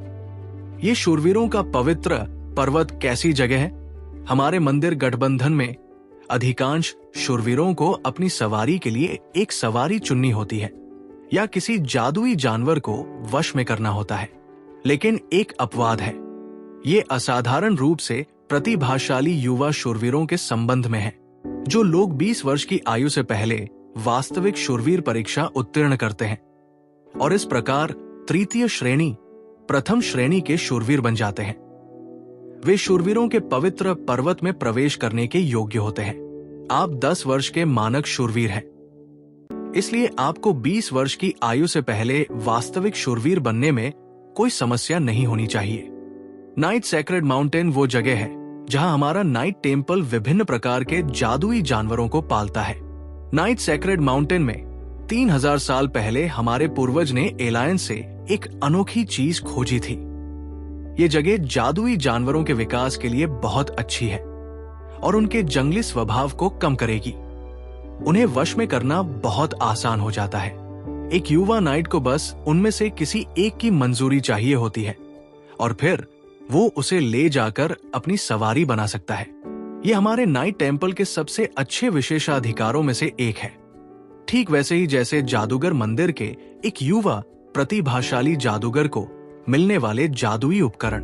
ये शूरवीरों का पवित्र पर्वत कैसी जगह है? हमारे मंदिर गठबंधन में अधिकांश शूरवीरों को अपनी सवारी के लिए एक सवारी चुननी होती है या किसी जादुई जानवर को वश में करना होता है। लेकिन एक अपवाद है। ये असाधारण रूप से प्रतिभाशाली युवा शूरवीरों के संबंध में है, जो लोग 20 वर्ष की आयु से पहले वास्तविक शूरवीर परीक्षा उत्तीर्ण करते हैं और इस प्रकार तृतीय श्रेणी प्रथम श्रेणी के शूरवीर बन जाते हैं। वे शूरवीरों के पवित्र पर्वत में प्रवेश करने के योग्य होते हैं। आप 10 वर्ष के मानक शूरवीर हैं, इसलिए आपको 20 वर्ष की आयु से पहले वास्तविक शूरवीर बनने में कोई समस्या नहीं होनी चाहिए। नाइट सेक्रेड माउंटेन वो जगह है जहां हमारा नाइट टेम्पल विभिन्न प्रकार के जादुई जानवरों को पालता है। नाइट सेक्रेड माउंटेन में 3000 साल पहले हमारे पूर्वज ने एलायंस से एक अनोखी चीज खोजी थी। ये जगह जादुई जानवरों के विकास के लिए बहुत अच्छी है और उनके जंगली स्वभाव को कम करेगी। उन्हें वश में करना बहुत आसान हो जाता है। एक युवा नाइट को बस उनमें से किसी एक की मंजूरी चाहिए होती है और फिर वो उसे ले जाकर अपनी सवारी बना सकता है। यह हमारे नाइट टेम्पल के सबसे अच्छे विशेषाधिकारों में से एक है, ठीक वैसे ही जैसे जादूगर मंदिर के एक युवा प्रतिभाशाली जादूगर को मिलने वाले जादुई उपकरण।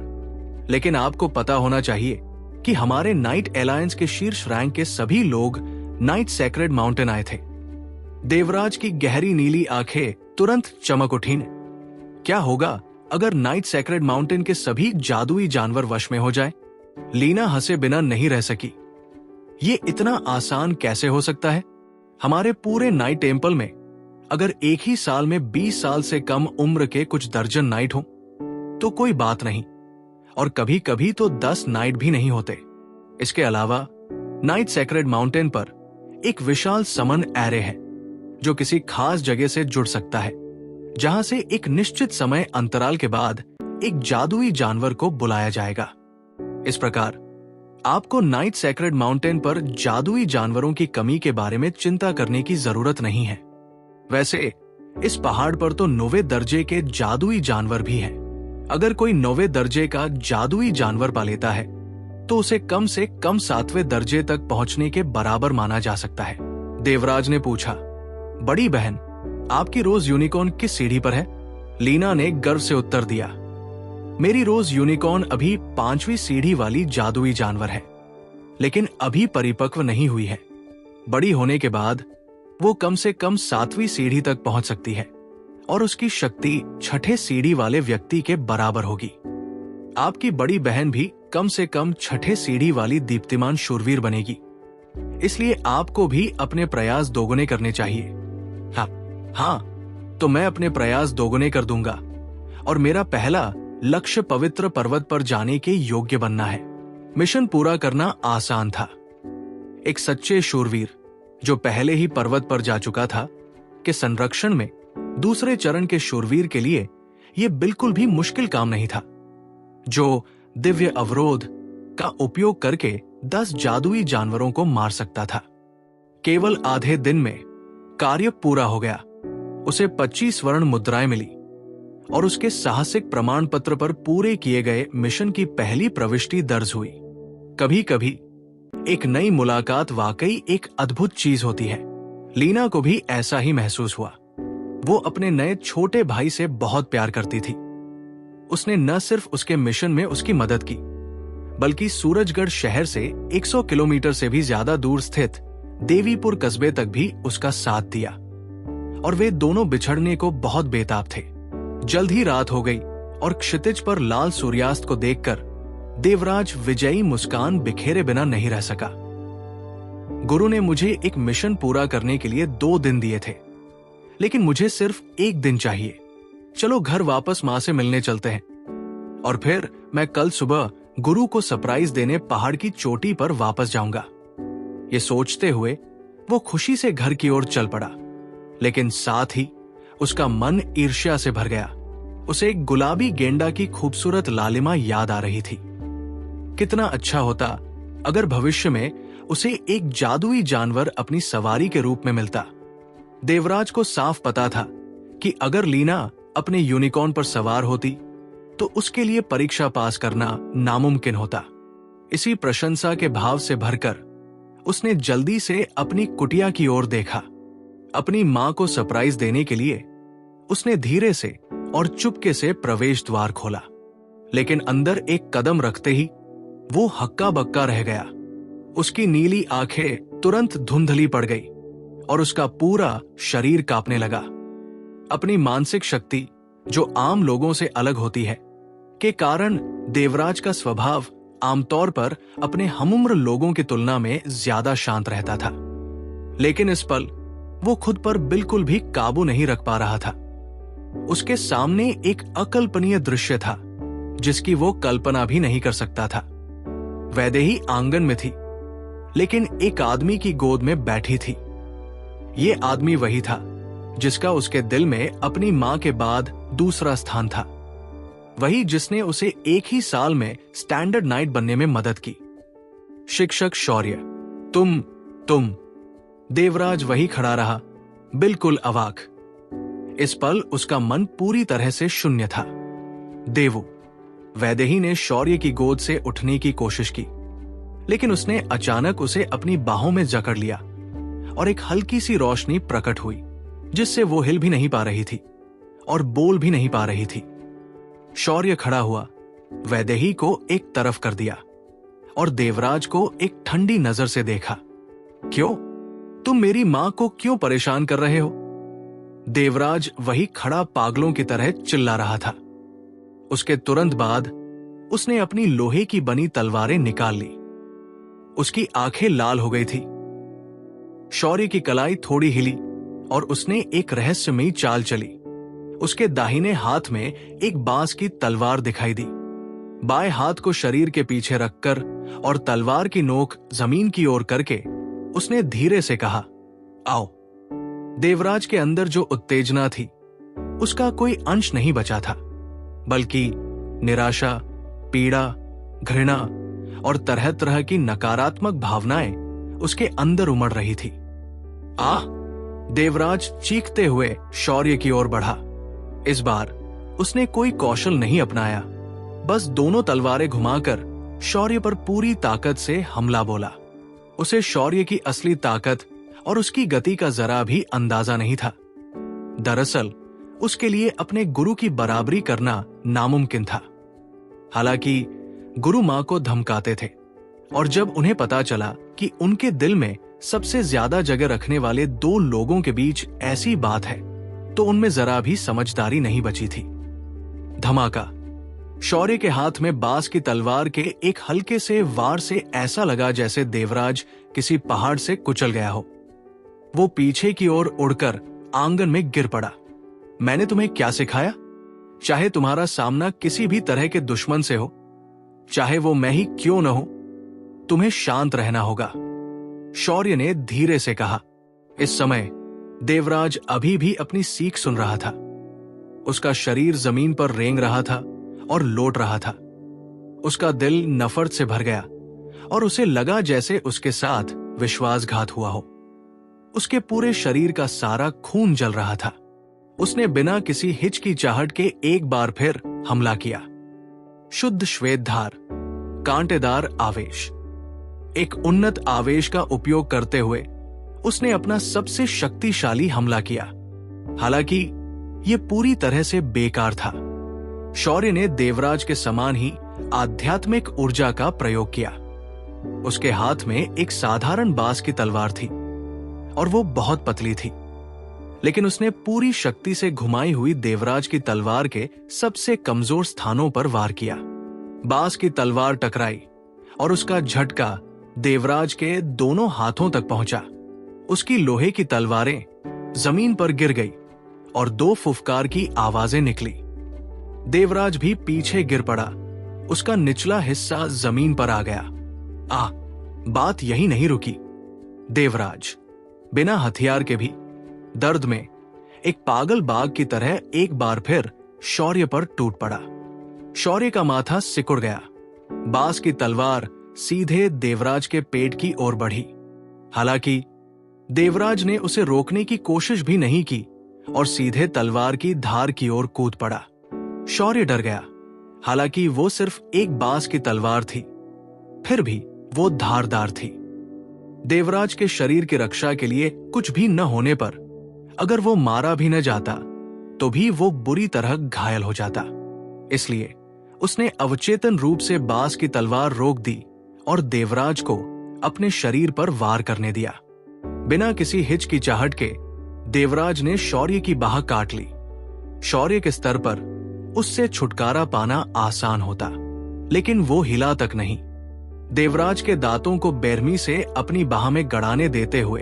लेकिन आपको पता होना चाहिए कि हमारे नाइट एलायंस के शीर्ष रैंक के सभी लोग नाइट सेक्रेड माउंटेन आए थे। देवराज की गहरी नीली आंखें तुरंत चमक उठी। क्या होगा अगर नाइट सेक्रेड माउंटेन के सभी जादुई जानवर वश में हो जाए? लीना हंसे बिना नहीं रह सकी। ये इतना आसान कैसे हो सकता है? हमारे पूरे नाइट टेम्पल में अगर एक ही साल में 20 साल से कम उम्र के कुछ दर्जन नाइट हो तो कोई बात नहीं, और कभी कभी तो 10 नाइट भी नहीं होते। इसके अलावा नाइट सेक्रेड माउंटेन पर एक विशाल समन एरे है जो किसी खास जगह से जुड़ सकता है, जहां से एक निश्चित समय अंतराल के बाद एक जादुई जानवर को बुलाया जाएगा। इस प्रकार आपको नाइट सेक्रेड माउंटेन पर जादुई जानवरों की कमी के बारे में चिंता करने की जरूरत नहीं है। वैसे इस पहाड़ पर तो 9वें दर्जे के जादुई जानवर भी हैं। अगर कोई 9वें दर्जे का जादुई जानवर पा लेता है तो उसे कम से कम 7वें दर्जे तक पहुंचने के बराबर माना जा सकता है। देवराज ने पूछा, बड़ी बहन, आपकी रोज यूनिकॉर्न किस सीढ़ी पर है? लीना ने गर्व से उत्तर दिया, मेरी रोज यूनिकॉर्न अभी 5वीं सीढ़ी वाली जादुई जानवर है, लेकिन अभी परिपक्व नहीं हुई है। बड़ी होने के बाद वो कम से कम 7वीं सीढ़ी तक पहुंच सकती है और उसकी शक्ति 6ठे सीढ़ी वाले व्यक्ति के बराबर होगी। आपकी बड़ी बहन भी कम से कम 6ठे सीढ़ी वाली दीप्तिमान शूरवीर बनेगी, इसलिए आपको भी अपने प्रयास दोगुने करने चाहिए। हाँ, तो मैं अपने प्रयास दोगुने कर दूंगा और मेरा पहला लक्ष्य पवित्र पर्वत पर जाने के योग्य बनना है। मिशन पूरा करना आसान था। एक सच्चे शूरवीर जो पहले ही पर्वत पर जा चुका था के संरक्षण में दूसरे चरण के शूरवीर के लिए यह बिल्कुल भी मुश्किल काम नहीं था, जो दिव्य अवरोध का उपयोग करके 10 जादुई जानवरों को मार सकता था। केवल आधे दिन में कार्य पूरा हो गया। उसे 25 स्वर्ण मुद्राएं मिली और उसके साहसिक प्रमाण पत्र पर पूरे किए गए मिशन की पहली प्रविष्टि दर्ज हुई। कभी कभी एक नई मुलाकात वाकई एक अद्भुत चीज होती है। लीना को भी ऐसा ही महसूस हुआ। वो अपने नए छोटे भाई से बहुत प्यार करती थी। उसने न सिर्फ उसके मिशन में उसकी मदद की, बल्कि सूरजगढ़ शहर से 100 किलोमीटर से भी ज्यादा दूर स्थित देवीपुर कस्बे तक भी उसका साथ दिया। और वे दोनों बिछड़ने को बहुत बेताब थे। जल्द ही रात हो गई और क्षितिज पर लाल सूर्यास्त को देखकर देवराज विजयी मुस्कान बिखेरे बिना नहीं रह सका। गुरु ने मुझे एक मिशन पूरा करने के लिए 2 दिन दिए थे, लेकिन मुझे सिर्फ 1 दिन चाहिए। चलो घर वापस मां से मिलने चलते हैं और फिर मैं कल सुबह गुरु को सरप्राइज देने पहाड़ की चोटी पर वापस जाऊंगा। ये सोचते हुए वो खुशी से घर की ओर चल पड़ा, लेकिन साथ ही उसका मन ईर्ष्या से भर गया। उसे एक गुलाबी गेंडा की खूबसूरत लालिमा याद आ रही थी। कितना अच्छा होता अगर भविष्य में उसे एक जादुई जानवर अपनी सवारी के रूप में मिलता। देवराज को साफ पता था कि अगर लीना अपने यूनिकॉर्न पर सवार होती तो उसके लिए परीक्षा पास करना नामुमकिन होता। इसी प्रशंसा के भाव से भरकर उसने जल्दी से अपनी कुटिया की ओर देखा। अपनी मां को सरप्राइज देने के लिए उसने धीरे से और चुपके से प्रवेश द्वार खोला, लेकिन अंदर एक कदम रखते ही वो हक्का बक्का रह गया। उसकी नीली आंखें तुरंत धुंधली पड़ गई और उसका पूरा शरीर कांपने लगा। अपनी मानसिक शक्ति, जो आम लोगों से अलग होती है, के कारण देवराज का स्वभाव आमतौर पर अपने हमउम्र लोगों की तुलना में ज्यादा शांत रहता था। लेकिन इस पल वो खुद पर बिल्कुल भी काबू नहीं रख पा रहा था। उसके सामने एक अकल्पनीय दृश्य था जिसकी वो कल्पना भी नहीं कर सकता था। वैदेही आंगन में थी, लेकिन एक आदमी की गोद में बैठी थी। ये आदमी वही था जिसका उसके दिल में अपनी मां के बाद दूसरा स्थान था। वही जिसने उसे एक ही साल में स्टैंडर्ड नाइट बनने में मदद की। शिक्षक शौर्य, तुम। देवराज वही खड़ा रहा, बिल्कुल अवाक। इस पल उसका मन पूरी तरह से शून्य था। देवू, वैदेही ने शौर्य की गोद से उठने की कोशिश की, लेकिन उसने अचानक उसे अपनी बाहों में जकड़ लिया और एक हल्की सी रोशनी प्रकट हुई जिससे वो हिल भी नहीं पा रही थी और बोल भी नहीं पा रही थी। शौर्य खड़ा हुआ, वैदेही को एक तरफ कर दिया और देवराज को एक ठंडी नजर से देखा। क्यों? तुम मेरी मां को क्यों परेशान कर रहे हो? देवराज वही खड़ा पागलों की तरह चिल्ला रहा था। उसके तुरंत बाद उसने अपनी लोहे की बनी तलवारें निकाल ली। उसकी आंखें लाल हो गई थी। शौर्य की कलाई थोड़ी हिली और उसने एक रहस्यमयी चाल चली। उसके दाहिने हाथ में एक बांस की तलवार दिखाई दी। बाएं हाथ को शरीर के पीछे रखकर और तलवार की नोक जमीन की ओर करके उसने धीरे से कहा, आओ। देवराज के अंदर जो उत्तेजना थी उसका कोई अंश नहीं बचा था, बल्कि निराशा, पीड़ा, घृणा और तरह तरह की नकारात्मक भावनाएं उसके अंदर उमड़ रही थी। आह! देवराज चीखते हुए शौर्य की ओर बढ़ा। इस बार उसने कोई कौशल नहीं अपनाया, बस दोनों तलवारें घुमाकर शौर्य पर पूरी ताकत से हमला बोला। उसे शौर्य की असली ताकत और उसकी गति का जरा भी अंदाजा नहीं था। दरअसल उसके लिए अपने गुरु की बराबरी करना नामुमकिन था। हालांकि गुरु मां को धमकाते थे, और जब उन्हें पता चला कि उनके दिल में सबसे ज्यादा जगह रखने वाले दो लोगों के बीच ऐसी बात है, तो उनमें जरा भी समझदारी नहीं बची थी। धमाका। शौर्य के हाथ में बांस की तलवार के एक हल्के से वार से ऐसा लगा जैसे देवराज किसी पहाड़ से कुचल गया हो। वो पीछे की ओर उड़कर आंगन में गिर पड़ा। मैंने तुम्हें क्या सिखाया? चाहे तुम्हारा सामना किसी भी तरह के दुश्मन से हो, चाहे वो मैं ही क्यों न हो, तुम्हें शांत रहना होगा, शौर्य ने धीरे से कहा। इस समय देवराज अभी भी अपनी सीख सुन रहा था। उसका शरीर जमीन पर रेंग रहा था और लौट रहा था। उसका दिल नफरत से भर गया और उसे लगा जैसे उसके साथ विश्वासघात हुआ हो। उसके पूरे शरीर का सारा खून जल रहा था। उसने बिना किसी हिचकिचाहट के एक बार फिर हमला किया। शुद्ध श्वेत धार, कांटेदार आवेश। एक उन्नत आवेश का उपयोग करते हुए उसने अपना सबसे शक्तिशाली हमला किया। हालांकि यह पूरी तरह से बेकार था। शौर्य ने देवराज के समान ही आध्यात्मिक ऊर्जा का प्रयोग किया। उसके हाथ में एक साधारण बांस की तलवार थी और वो बहुत पतली थी, लेकिन उसने पूरी शक्ति से घुमाई हुई देवराज की तलवार के सबसे कमजोर स्थानों पर वार किया। बांस की तलवार टकराई और उसका झटका देवराज के दोनों हाथों तक पहुंचा। उसकी लोहे की तलवारें जमीन पर गिर गई और दो फुफकार की आवाजें निकली। देवराज भी पीछे गिर पड़ा। उसका निचला हिस्सा जमीन पर आ गया। बात यही नहीं रुकी। देवराज बिना हथियार के भी दर्द में एक पागल बाघ की तरह एक बार फिर शौर्य पर टूट पड़ा। शौर्य का माथा सिकुड़ गया। बांस की तलवार सीधे देवराज के पेट की ओर बढ़ी। हालांकि देवराज ने उसे रोकने की कोशिश भी नहीं की और सीधे तलवार की धार की ओर कूद पड़ा। शौर्य डर गया। हालांकि वो सिर्फ एक बांस की तलवार थी, फिर भी वो धारदार थी। देवराज के शरीर की रक्षा के लिए कुछ भी न होने पर अगर वो मारा भी न जाता तो भी वो बुरी तरह घायल हो जाता। इसलिए उसने अवचेतन रूप से बांस की तलवार रोक दी और देवराज को अपने शरीर पर वार करने दिया। बिना किसी हिचकिचाहट के देवराज ने शौर्य की बाह काट ली। शौर्य के स्तर पर उससे छुटकारा पाना आसान होता, लेकिन वो हिला तक नहीं। देवराज के दांतों को बेरहमी से अपनी बाह में गड़ाने देते हुए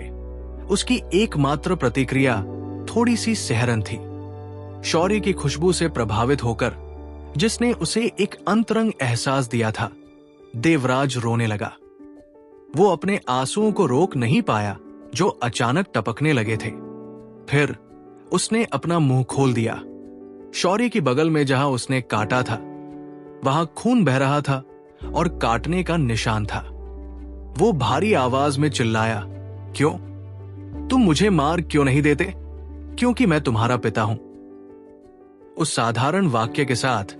उसकी एकमात्र प्रतिक्रिया थोड़ी सी सिहरन थी। शौर्य की खुशबू से प्रभावित होकर, जिसने उसे एक अंतरंग एहसास दिया था, देवराज रोने लगा। वो अपने आंसुओं को रोक नहीं पाया जो अचानक टपकने लगे थे। फिर उसने अपना मुंह खोल दिया। शौर्य की बगल में जहां उसने काटा था वहां खून बह रहा था और काटने का निशान था। वो भारी आवाज में चिल्लाया, क्यों? तुम मुझे मार क्यों नहीं देते? क्योंकि मैं तुम्हारा पिता हूं। उस साधारण वाक्य के साथ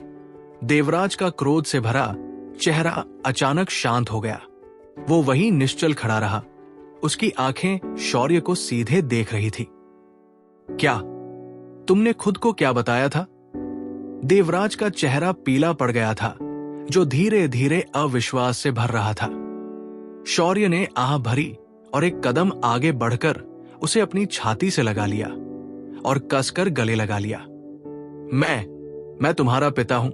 देवराज का क्रोध से भरा चेहरा अचानक शांत हो गया। वो वहीं निश्चल खड़ा रहा। उसकी आंखें शौर्य को सीधे देख रही थी। क्या तुमने खुद को क्या बताया था? देवराज का चेहरा पीला पड़ गया था, जो धीरे धीरे अविश्वास से भर रहा था। शौर्य ने आह भरी और एक कदम आगे बढ़कर उसे अपनी छाती से लगा लिया और कसकर गले लगा लिया। मैं तुम्हारा पिता हूं,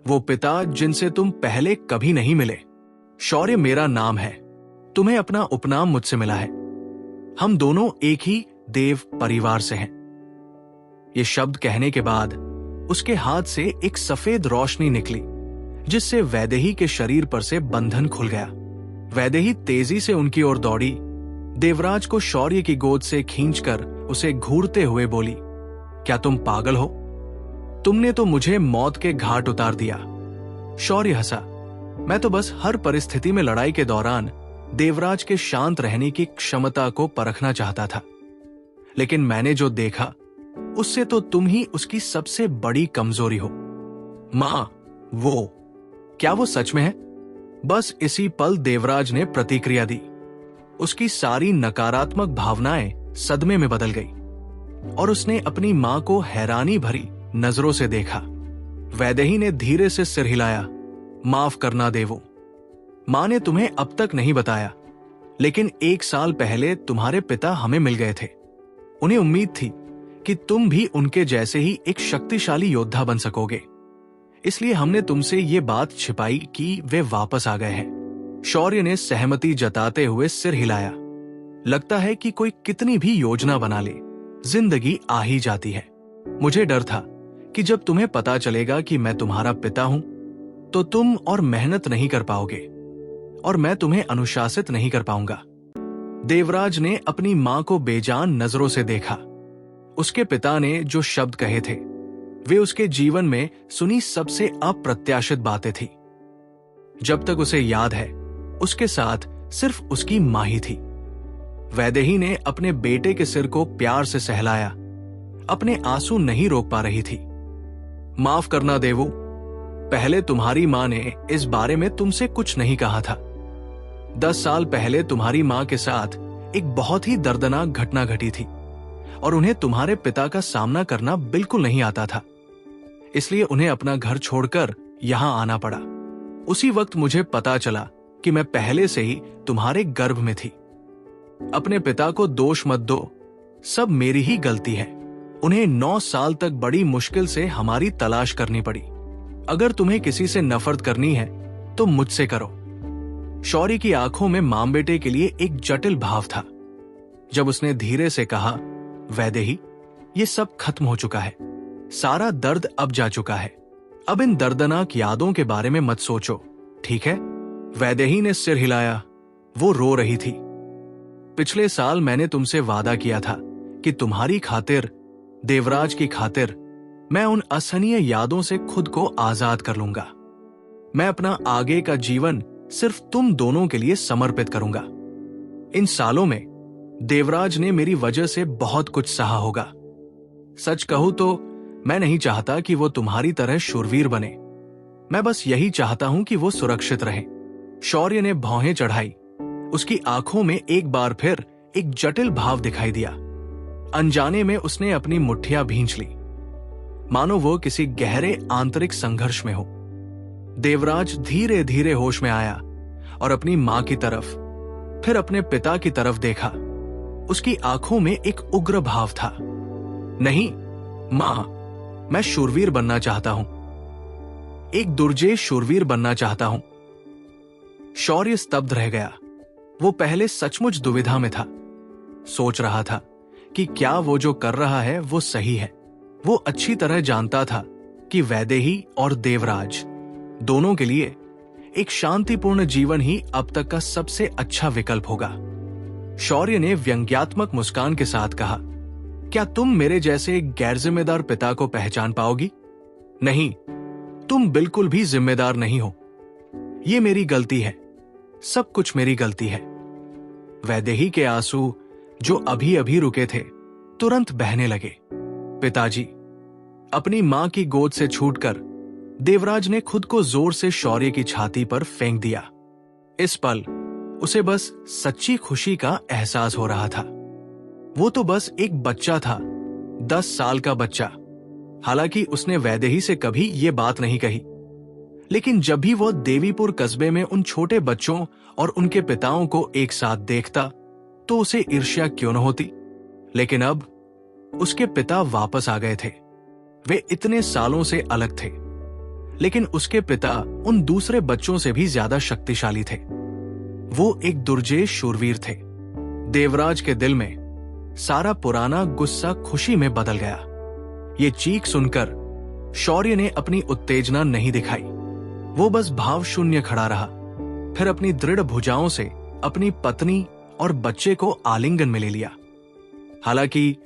वो पिता जिनसे तुम पहले कभी नहीं मिले। शौर्य मेरा नाम है, तुम्हें अपना उपनाम मुझसे मिला है। हम दोनों एक ही देव परिवार से हैं। ये शब्द कहने के बाद उसके हाथ से एक सफेद रोशनी निकली, जिससे वैदेही के शरीर पर से बंधन खुल गया। वैदेही तेजी से उनकी ओर दौड़ी, देवराज को शौर्य की गोद से खींचकर उसे घूरते हुए बोली, क्या तुम पागल हो? तुमने तो मुझे मौत के घाट उतार दिया। शौर्य हंसा। मैं तो बस हर परिस्थिति में लड़ाई के दौरान देवराज के शांत रहने की क्षमता को परखना चाहता था, लेकिन मैंने जो देखा उससे तो तुम ही उसकी सबसे बड़ी कमजोरी हो। मां, क्या वो सच में है? बस इसी पल देवराज ने प्रतिक्रिया दी। उसकी सारी नकारात्मक भावनाएं सदमे में बदल गई और उसने अपनी मां को हैरानी भरी नजरों से देखा। वैदेही ने धीरे से सिर हिलाया। माफ करना देवो, मां ने तुम्हें अब तक नहीं बताया, लेकिन 1 साल पहले तुम्हारे पिता हमें मिल गए थे। उन्हें उम्मीद थी कि तुम भी उनके जैसे ही एक शक्तिशाली योद्धा बन सकोगे, इसलिए हमने तुमसे ये बात छिपाई कि वे वापस आ गए हैं। शौर्य ने सहमति जताते हुए सिर हिलाया। लगता है कि कोई कितनी भी योजना बना ले, जिंदगी आ ही जाती है। मुझे डर था कि जब तुम्हें पता चलेगा कि मैं तुम्हारा पिता हूं, तो तुम और मेहनत नहीं कर पाओगे और मैं तुम्हें अनुशासित नहीं कर पाऊंगा। देवराज ने अपनी मां को बेजान नजरों से देखा। उसके पिता ने जो शब्द कहे थे, वे उसके जीवन में सुनी सबसे अप्रत्याशित बातें थी। जब तक उसे याद है, उसके साथ सिर्फ उसकी मां ही थी। वैदेही ने अपने बेटे के सिर को प्यार से सहलाया। अपने आंसू नहीं रोक पा रही थी। माफ करना देवो, पहले तुम्हारी मां ने इस बारे में तुमसे कुछ नहीं कहा था। 10 साल पहले तुम्हारी मां के साथ एक बहुत ही दर्दनाक घटना घटी थी और उन्हें तुम्हारे पिता का सामना करना बिल्कुल नहीं आता था, इसलिए उन्हें अपना घर छोड़कर यहां आना पड़ा। उसी वक्त मुझे पता चला कि मैं पहले से ही तुम्हारे गर्भ में थी। अपने पिता को दोष मत दो, सब मेरी ही गलती है। उन्हें 9 साल तक बड़ी मुश्किल से हमारी तलाश करनी पड़ी। अगर तुम्हें किसी से नफरत करनी है तो मुझसे करो। शौर्य की आंखों में मां बेटे के लिए एक जटिल भाव था। जब उसने धीरे से कहा, वैदेही, ये सब खत्म हो चुका है, सारा दर्द अब जा चुका है, अब इन दर्दनाक यादों के बारे में मत सोचो, ठीक है? वैदेही ने सिर हिलाया। वो रो रही थी। पिछले साल मैंने तुमसे वादा किया था कि तुम्हारी खातिर, देवराज की खातिर, मैं उन असहनीय यादों से खुद को आजाद कर लूंगा। मैं अपना आगे का जीवन सिर्फ तुम दोनों के लिए समर्पित करूंगा। इन सालों में देवराज ने मेरी वजह से बहुत कुछ सहा होगा। सच कहूं तो मैं नहीं चाहता कि वो तुम्हारी तरह शूरवीर बने। मैं बस यही चाहता हूं कि वो सुरक्षित रहे। शौर्य ने भौहें चढ़ाई। उसकी आंखों में एक बार फिर एक जटिल भाव दिखाई दिया। अनजाने में उसने अपनी मुट्ठियां भींच ली, मानो वो किसी गहरे आंतरिक संघर्ष में हो। देवराज धीरे धीरे होश में आया और अपनी मां की तरफ, फिर अपने पिता की तरफ देखा। उसकी आंखों में एक उग्र भाव था। नहीं मां, मैं शूरवीर बनना चाहता हूं, एक दुर्जेय शूरवीर बनना चाहता हूं। शौर्य स्तब्ध रह गया। वो पहले सचमुच दुविधा में था। सोच रहा था कि क्या वो जो कर रहा है वो सही है। वो अच्छी तरह जानता था कि वैदेही और देवराज दोनों के लिए एक शांतिपूर्ण जीवन ही अब तक का सबसे अच्छा विकल्प होगा। शौर्य ने व्यंग्यात्मक मुस्कान के साथ कहा, क्या तुम मेरे जैसे एक गैर जिम्मेदार पिता को पहचान पाओगी? नहीं, तुम बिल्कुल भी जिम्मेदार नहीं हो। ये मेरी गलती है, सब कुछ मेरी गलती है। वैदेही के आंसू जो अभी अभी रुके थे, तुरंत बहने लगे। पिताजी, अपनी मां की गोद से छूटकर देवराज ने खुद को जोर से शौर्य की छाती पर फेंक दिया। इस पल उसे बस सच्ची खुशी का एहसास हो रहा था। वो तो बस एक बच्चा था, 10 साल का बच्चा। हालांकि उसने वैदेही से कभी ये बात नहीं कही, लेकिन जब भी वो देवीपुर कस्बे में उन छोटे बच्चों और उनके पिताओं को एक साथ देखता तो उसे ईर्ष्या क्यों न होती। लेकिन अब उसके पिता वापस आ गए थे। वे इतने सालों से अलग थे, लेकिन उसके पिता उन दूसरे बच्चों से भी ज्यादा शक्तिशाली थे। वो एक दुर्जेय शूरवीर थे। देवराज के दिल में सारा पुराना गुस्सा खुशी में बदल गया। ये चीख सुनकर शौर्य ने अपनी उत्तेजना नहीं दिखाई। वो बस भाव शून्य खड़ा रहा, फिर अपनी दृढ़ भुजाओं से अपनी पत्नी और बच्चे को आलिंगन में ले लिया। हालांकि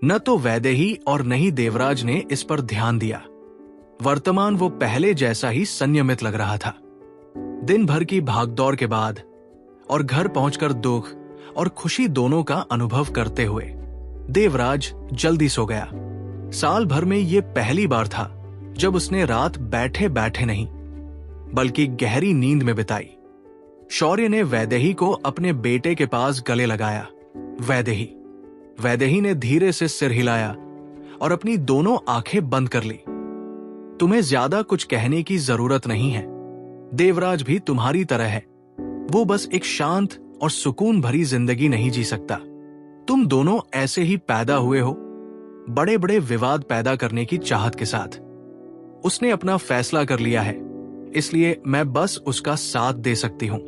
न तो वैदेही और न ही देवराज ने इस पर ध्यान दिया। वर्तमान वो पहले जैसा ही संयमित लग रहा था। दिन भर की भागदौड़ के बाद और घर पहुंचकर दुख और खुशी दोनों का अनुभव करते हुए देवराज जल्दी सो गया। साल भर में ये पहली बार था जब उसने रात बैठे बैठे नहीं बल्कि गहरी नींद में बिताई। शौर्य ने वैदेही को अपने बेटे के पास गले लगाया। वैदेही, वैदेही ने धीरे से सिर हिलाया और अपनी दोनों आंखें बंद कर ली। तुम्हें ज्यादा कुछ कहने की जरूरत नहीं है। देवराज भी तुम्हारी तरह है, वो बस एक शांत और सुकून भरी जिंदगी नहीं जी सकता। तुम दोनों ऐसे ही पैदा हुए हो, बड़े बड़े विवाद पैदा करने की चाहत के साथ। उसने अपना फैसला कर लिया है, इसलिए मैं बस उसका साथ दे सकती हूं।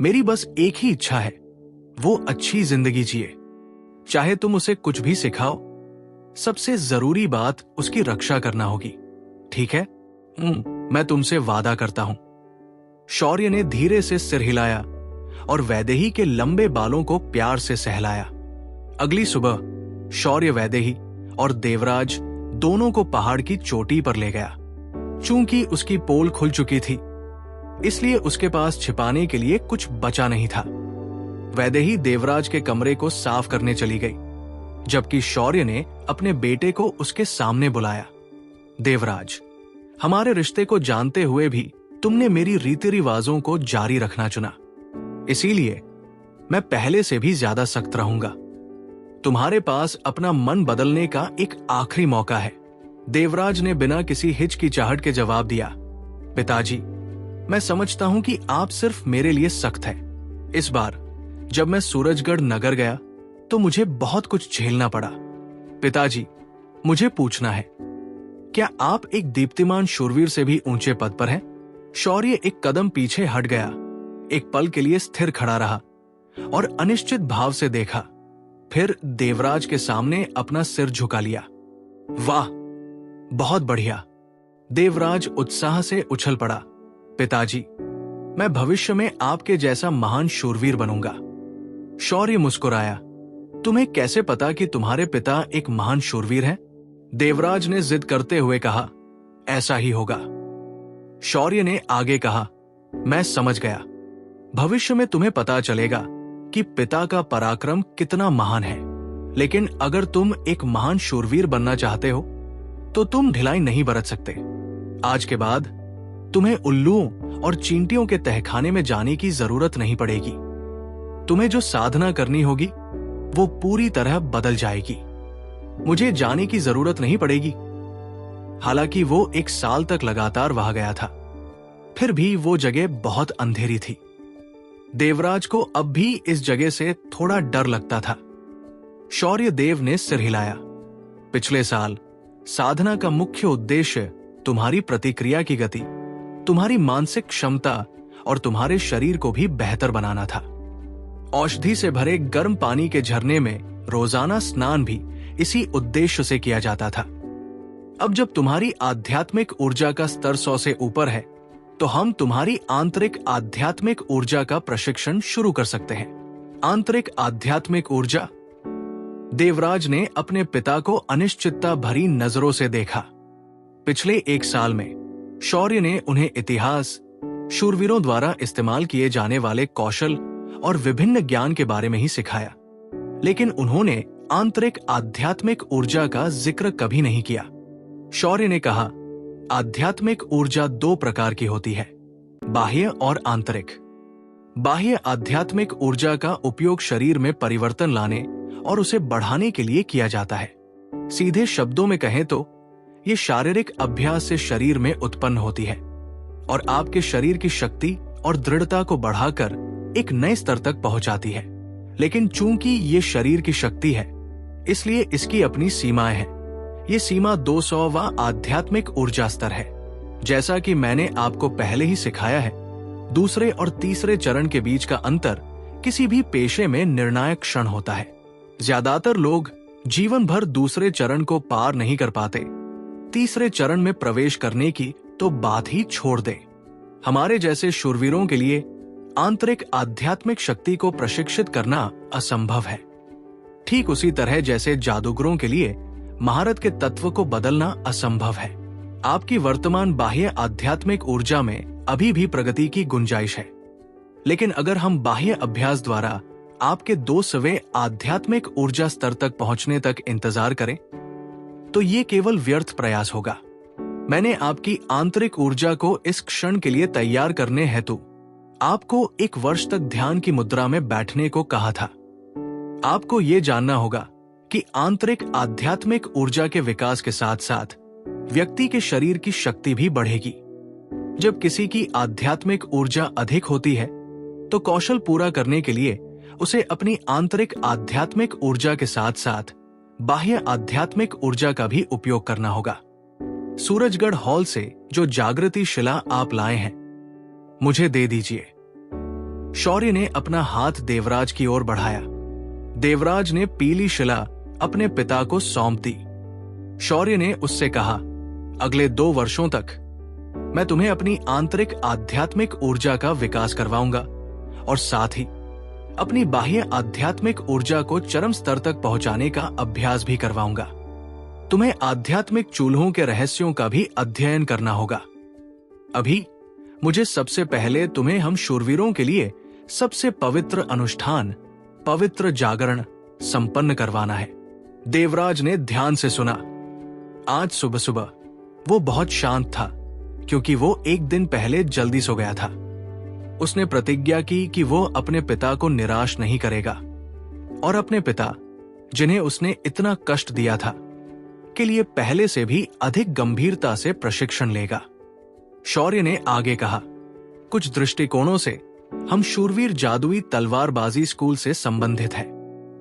मेरी बस एक ही इच्छा है, वो अच्छी जिंदगी जिए। चाहे तुम उसे कुछ भी सिखाओ, सबसे जरूरी बात उसकी रक्षा करना होगी, ठीक है? मैं तुमसे वादा करता हूं। शौर्य ने धीरे से सिर हिलाया और वैदेही के लंबे बालों को प्यार से सहलाया। अगली सुबह शौर्य वैदेही और देवराज दोनों को पहाड़ की चोटी पर ले गया। चूंकि उसकी पोल खुल चुकी थी, इसलिए उसके पास छिपाने के लिए कुछ बचा नहीं था। वैदेही देवराज के कमरे को साफ करने चली गई, जबकि शौर्य ने अपने बेटे को उसके सामने बुलाया। देवराज, हमारे रिश्ते को जानते हुए भी तुमने मेरी रीति रिवाजों को जारी रखना चुना, इसीलिए मैं पहले से भी ज्यादा सख्त रहूंगा। तुम्हारे पास अपना मन बदलने का एक आखिरी मौका है। देवराज ने बिना किसी हिचकिचाहट के जवाब दिया। पिताजी, मैं समझता हूं कि आप सिर्फ मेरे लिए सख्त हैं। इस बार जब मैं सूरजगढ़ नगर गया तो मुझे बहुत कुछ झेलना पड़ा। पिताजी, मुझे पूछना है, क्या आप एक दीप्तिमान शूरवीर से भी ऊंचे पद पर हैं? शौर्य एक कदम पीछे हट गया, एक पल के लिए स्थिर खड़ा रहा और अनिश्चित भाव से देखा, फिर देवराज के सामने अपना सिर झुका लिया। वाह, बहुत बढ़िया। देवराज उत्साह से उछल पड़ा। पिताजी, मैं भविष्य में आपके जैसा महान शूरवीर बनूंगा। शौर्य मुस्कुराया। तुम्हें कैसे पता कि तुम्हारे पिता एक महान शूरवीर हैं? देवराज ने जिद करते हुए कहा। ऐसा ही होगा। शौर्य ने आगे कहा, मैं समझ गया। भविष्य में तुम्हें पता चलेगा कि पिता का पराक्रम कितना महान है, लेकिन अगर तुम एक महान शूरवीर बनना चाहते हो तो तुम ढिलाई नहीं बरत सकते। आज के बाद तुम्हें उल्लुओं और चींटियों के तहखाने में जाने की जरूरत नहीं पड़ेगी। तुम्हें जो साधना करनी होगी वो पूरी तरह बदल जाएगी। मुझे जाने की जरूरत नहीं पड़ेगी। हालांकि वो 1 साल तक लगातार वहां गया था, फिर भी वो जगह बहुत अंधेरी थी। देवराज को अब भी इस जगह से थोड़ा डर लगता था। शौर्य देव ने सिर हिलाया। पिछले साल साधना का मुख्य उद्देश्य तुम्हारी प्रतिक्रिया की गति, तुम्हारी मानसिक क्षमता और तुम्हारे शरीर को भी बेहतर बनाना था। औषधि से भरे गर्म पानी के झरने में रोजाना स्नान भी इसी उद्देश्य से किया जाता था। अब जब तुम्हारी आध्यात्मिक ऊर्जा का स्तर 100 से ऊपर है, तो हम तुम्हारी आंतरिक आध्यात्मिक ऊर्जा का प्रशिक्षण शुरू कर सकते हैं। आंतरिक आध्यात्मिक ऊर्जा? देवराज ने अपने पिता को अनिश्चितता भरी नजरों से देखा। पिछले 1 साल में शौर्य ने उन्हें इतिहास, शूरवीरों द्वारा इस्तेमाल किए जाने वाले कौशल और विभिन्न ज्ञान के बारे में ही सिखाया, लेकिन उन्होंने आंतरिक आध्यात्मिक ऊर्जा का जिक्र कभी नहीं किया। शौर्य ने कहा, आध्यात्मिक ऊर्जा 2 प्रकार की होती है, बाह्य और आंतरिक। बाह्य आध्यात्मिक ऊर्जा का उपयोग शरीर में परिवर्तन लाने और उसे बढ़ाने के लिए किया जाता है। सीधे शब्दों में कहें तो ये शारीरिक अभ्यास से शरीर में उत्पन्न होती है और आपके शरीर की शक्ति और दृढ़ता को बढ़ाकर एक नए स्तर तक पहुंचाती है। लेकिन चूंकि ये शरीर की शक्ति है, इसलिए इसकी अपनी सीमाएं हैं। ये सीमा 200वां आध्यात्मिक ऊर्जा स्तर है। जैसा कि मैंने आपको पहले ही सिखाया है, दूसरे और तीसरे चरण के बीच का अंतर किसी भी पेशे में निर्णायक क्षण होता है। ज्यादातर लोग जीवन भर दूसरे चरण को पार नहीं कर पाते, तीसरे चरण में प्रवेश करने की तो बात ही छोड़ दें। हमारे जैसे शूरवीरों के लिए आंतरिक आध्यात्मिक शक्ति को प्रशिक्षित करना असंभव है। ठीक उसी तरह जैसे जादूगरों के लिए महारत के तत्व को बदलना असंभव है। आपकी वर्तमान बाह्य आध्यात्मिक ऊर्जा में अभी भी प्रगति की गुंजाइश है, लेकिन अगर हम बाह्य अभ्यास द्वारा आपके 200वें आध्यात्मिक ऊर्जा स्तर तक पहुंचने तक इंतजार करें, तो ये केवल व्यर्थ प्रयास होगा। मैंने आपकी आंतरिक ऊर्जा को इस क्षण के लिए तैयार करने हेतु आपको 1 वर्ष तक ध्यान की मुद्रा में बैठने को कहा था। आपको ये जानना होगा कि आंतरिक आध्यात्मिक ऊर्जा के विकास के साथ साथ व्यक्ति के शरीर की शक्ति भी बढ़ेगी। जब किसी की आध्यात्मिक ऊर्जा अधिक होती है तो कौशल पूरा करने के लिए उसे अपनी आंतरिक आध्यात्मिक ऊर्जा के साथ साथ बाह्य आध्यात्मिक ऊर्जा का भी उपयोग करना होगा। सूरजगढ़ हॉल से जो जागृति शिला आप लाए हैं, मुझे दे दीजिए। शौर्य ने अपना हाथ देवराज की ओर बढ़ाया। देवराज ने पीली शिला अपने पिता को सौंप दी। शौर्य ने उससे कहा, अगले 2 वर्षों तक मैं तुम्हें अपनी आंतरिक आध्यात्मिक ऊर्जा का विकास करवाऊंगा और साथ ही अपनी बाह्य आध्यात्मिक ऊर्जा को चरम स्तर तक पहुंचाने का अभ्यास भी करवाऊंगा। तुम्हें आध्यात्मिक चूल्हों के रहस्यों का भी अध्ययन करना होगा। अभी मुझे सबसे पहले तुम्हें हम शूरवीरों के लिए सबसे पवित्र अनुष्ठान, पवित्र जागरण संपन्न करवाना है। देवराज ने ध्यान से सुना। आज सुबह सुबह वो बहुत शांत था क्योंकि वो एक दिन पहले जल्दी सो गया था। उसने प्रतिज्ञा की कि वो अपने पिता को निराश नहीं करेगा और अपने पिता, जिन्हें उसने इतना कष्ट दिया था, के लिए पहले से भी अधिक गंभीरता से प्रशिक्षण लेगा। शौर्य ने आगे कहा, कुछ दृष्टिकोणों से हम शूरवीर जादुई तलवारबाजी स्कूल से संबंधित हैं।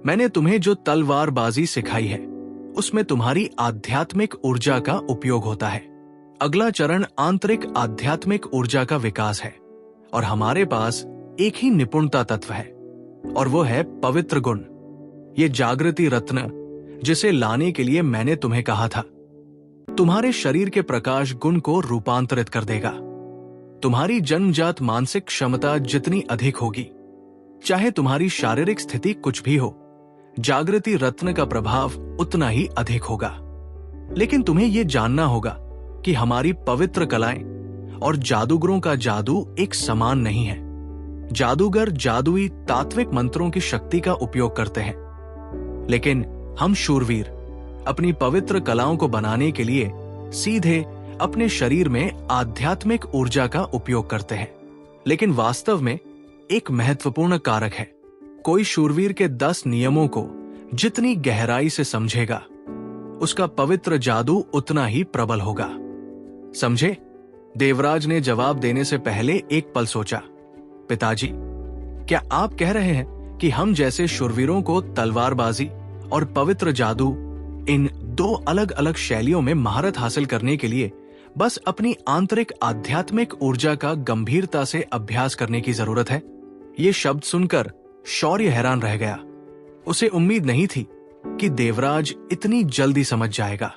मैंने तुम्हें जो तलवारबाजी सिखाई है उसमें तुम्हारी आध्यात्मिक ऊर्जा का उपयोग होता है। अगला चरण आंतरिक आध्यात्मिक ऊर्जा का विकास है और हमारे पास एक ही निपुणता तत्व है और वो है पवित्र गुण। ये जागृति रत्न जिसे लाने के लिए मैंने तुम्हें कहा था, तुम्हारे शरीर के प्रकाश गुण को रूपांतरित कर देगा। तुम्हारी जन्मजात मानसिक क्षमता जितनी अधिक होगी, चाहे तुम्हारी शारीरिक स्थिति कुछ भी हो, जागृति रत्न का प्रभाव उतना ही अधिक होगा। लेकिन तुम्हें यह जानना होगा कि हमारी पवित्र कलाएं और जादूगरों का जादू एक समान नहीं है। जादूगर जादुई तात्विक मंत्रों की शक्ति का उपयोग करते हैं, लेकिन हम शूरवीर अपनी पवित्र कलाओं को बनाने के लिए सीधे अपने शरीर में आध्यात्मिक ऊर्जा का उपयोग करते हैं। लेकिन वास्तव में एक महत्वपूर्ण कारक है। कोई शूरवीर के 10 नियमों को जितनी गहराई से समझेगा, उसका पवित्र जादू उतना ही प्रबल होगा। समझे? देवराज ने जवाब देने से पहले एक पल सोचा। पिताजी, क्या आप कह रहे हैं कि हम जैसे शूरवीरों को तलवारबाजी और पवित्र जादू, इन 2 अलग अलग शैलियों में महारत हासिल करने के लिए बस अपनी आंतरिक आध्यात्मिक ऊर्जा का गंभीरता से अभ्यास करने की जरूरत है? ये शब्द सुनकर शौर्य हैरान रह गया। उसे उम्मीद नहीं थी कि देवराज इतनी जल्दी समझ जाएगा।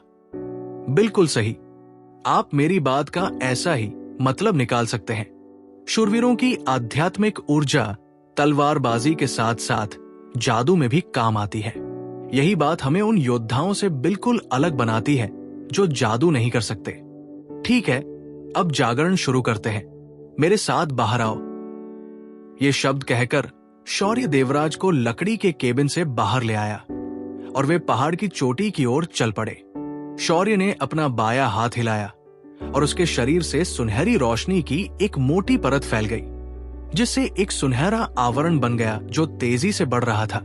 बिल्कुल सही, आप मेरी बात का ऐसा ही मतलब निकाल सकते हैं। शूरवीरों की आध्यात्मिक ऊर्जा तलवारबाजी के साथ साथ जादू में भी काम आती है। यही बात हमें उन योद्धाओं से बिल्कुल अलग बनाती है जो जादू नहीं कर सकते। ठीक है, अब जागरण शुरू करते हैं। मेरे साथ बाहर आओ। ये शब्द कहकर शौर्य देवराज को लकड़ी के केबिन से बाहर ले आया और वे पहाड़ की चोटी की ओर चल पड़े। शौर्य ने अपना बायां हाथ हिलाया और उसके शरीर से सुनहरी रोशनी की एक मोटी परत फैल गई, जिससे एक सुनहरा आवरण बन गया जो तेजी से बढ़ रहा था,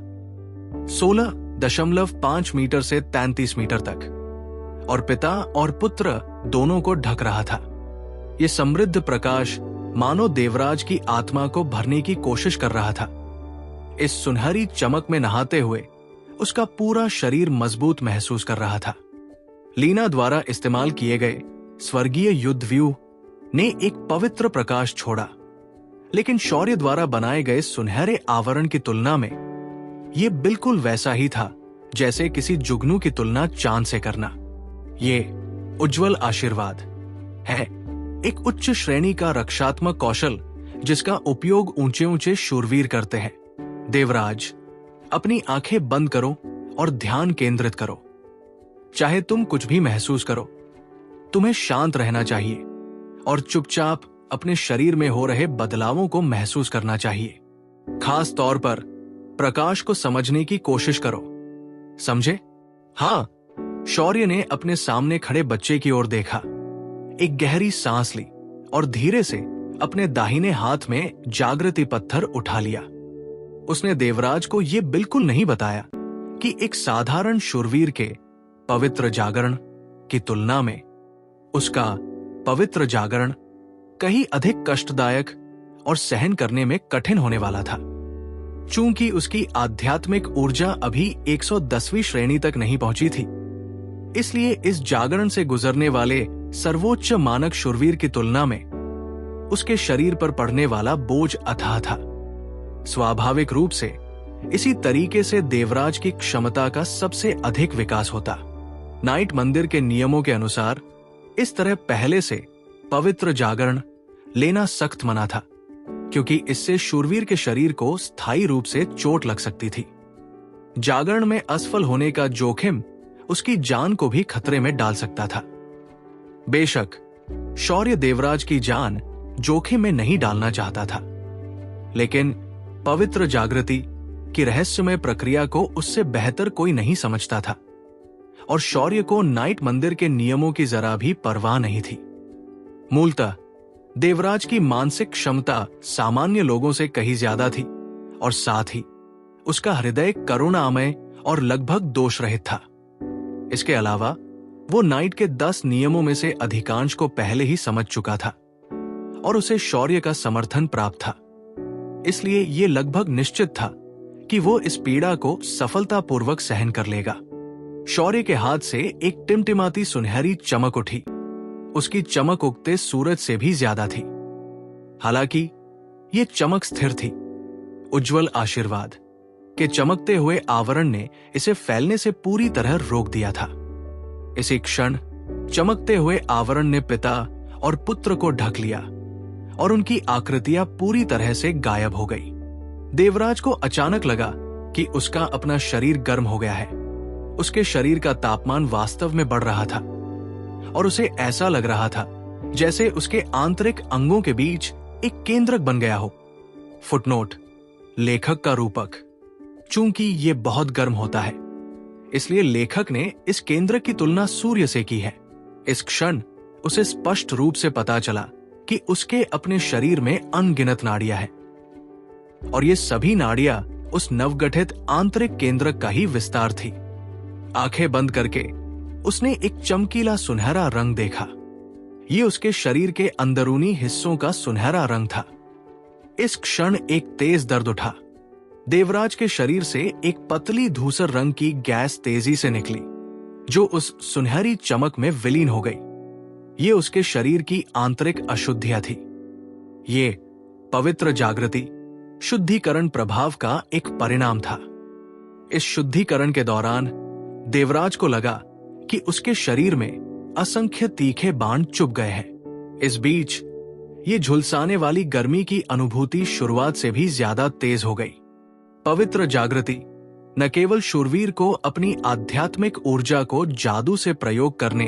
16.5 मीटर से 33 मीटर तक, और पिता और पुत्र दोनों को ढक रहा था। यह समृद्ध प्रकाश मानो देवराज की आत्मा को भरने की कोशिश कर रहा था। इस सुनहरी चमक में नहाते हुए उसका पूरा शरीर मजबूत महसूस कर रहा था। लीना द्वारा इस्तेमाल किए गए स्वर्गीय युद्ध व्यूह ने एक पवित्र प्रकाश छोड़ा, लेकिन शौर्य द्वारा बनाए गए सुनहरे आवरण की तुलना में यह बिल्कुल वैसा ही था जैसे किसी जुगनू की तुलना चांद से करना। ये उज्जवल आशीर्वाद है, एक उच्च श्रेणी का रक्षात्मक कौशल जिसका उपयोग ऊंचे ऊंचे शूरवीर करते हैं। देवराज, अपनी आंखें बंद करो और ध्यान केंद्रित करो। चाहे तुम कुछ भी महसूस करो, तुम्हें शांत रहना चाहिए और चुपचाप अपने शरीर में हो रहे बदलावों को महसूस करना चाहिए। खास तौर पर प्रकाश को समझने की कोशिश करो। समझे? हाँ। शौर्य ने अपने सामने खड़े बच्चे की ओर देखा, एक गहरी सांस ली और धीरे से अपने दाहिने हाथ में जागृति पत्थर उठा लिया। उसने देवराज को यह बिल्कुल नहीं बताया कि एक साधारण शूरवीर के पवित्र जागरण की तुलना में उसका पवित्र जागरण कहीं अधिक कष्टदायक और सहन करने में कठिन होने वाला था। चूंकि उसकी आध्यात्मिक ऊर्जा अभी 110वीं श्रेणी तक नहीं पहुंची थी, इसलिए इस जागरण से गुजरने वाले सर्वोच्च मानक शूरवीर की तुलना में उसके शरीर पर पड़ने वाला बोझ अथाह था। स्वाभाविक रूप से इसी तरीके से देवराज की क्षमता का सबसे अधिक विकास होता। नाइट मंदिर के नियमों के अनुसार इस तरह पहले से पवित्र जागरण लेना सख्त मना था, क्योंकि इससे शूरवीर के शरीर को स्थायी रूप से चोट लग सकती थी। जागरण में असफल होने का जोखिम उसकी जान को भी खतरे में डाल सकता था। बेशक शौर्य देवराज की जान जोखिम में नहीं डालना चाहता था, लेकिन पवित्र जागृति की रहस्यमय प्रक्रिया को उससे बेहतर कोई नहीं समझता था, और शौर्य को नाइट मंदिर के नियमों की जरा भी परवाह नहीं थी। मूलतः देवराज की मानसिक क्षमता सामान्य लोगों से कहीं ज्यादा थी, और साथ ही उसका हृदय करुणामय और लगभग दोष रहित था। इसके अलावा वो नाइट के 10 नियमों में से अधिकांश को पहले ही समझ चुका था, और उसे शौर्य का समर्थन प्राप्त था। इसलिए ये लगभग निश्चित था कि वो इस पीड़ा को सफलतापूर्वक सहन कर लेगा। शौर्य के हाथ से एक टिमटिमाती सुनहरी चमक उठी। उसकी चमक उगते सूरज से भी ज्यादा थी। हालांकि ये चमक स्थिर थी। उज्जवल आशीर्वाद के चमकते हुए आवरण ने इसे फैलने से पूरी तरह रोक दिया था। इसी क्षण चमकते हुए आवरण ने पिता और पुत्र को ढक लिया, और उनकी आकृतियां पूरी तरह से गायब हो गई। देवराज को अचानक लगा कि उसका अपना शरीर गर्म हो गया है। उसके शरीर का तापमान वास्तव में बढ़ रहा था, और उसे ऐसा लग रहा था जैसे उसके आंतरिक अंगों के बीच एक केंद्रक बन गया हो। फुटनोट: लेखक का रूपक। चूंकि ये बहुत गर्म होता है, इसलिए लेखक ने इस केंद्रक की तुलना सूर्य से की है। इस क्षण उसे स्पष्ट रूप से पता चला कि उसके अपने शरीर में अनगिनत नाड़ियां हैं, और ये सभी नाड़ियां उस नवगठित आंतरिक केंद्रक का ही विस्तार थी। आंखें बंद करके उसने एक चमकीला सुनहरा रंग देखा। ये उसके शरीर के अंदरूनी हिस्सों का सुनहरा रंग था। इस क्षण एक तेज दर्द उठा। देवराज के शरीर से एक पतली धूसर रंग की गैस तेजी से निकली, जो उस सुनहरी चमक में विलीन हो गई। ये उसके शरीर की आंतरिक अशुद्धियां थी। ये पवित्र जागृति शुद्धिकरण प्रभाव का एक परिणाम था। इस शुद्धिकरण के दौरान देवराज को लगा कि उसके शरीर में असंख्य तीखे बाण चुभ गए हैं। इस बीच ये झुलसाने वाली गर्मी की अनुभूति शुरुआत से भी ज्यादा तेज हो गई। पवित्र जागृति न केवल शूरवीर को अपनी आध्यात्मिक ऊर्जा को जादू से प्रयोग करने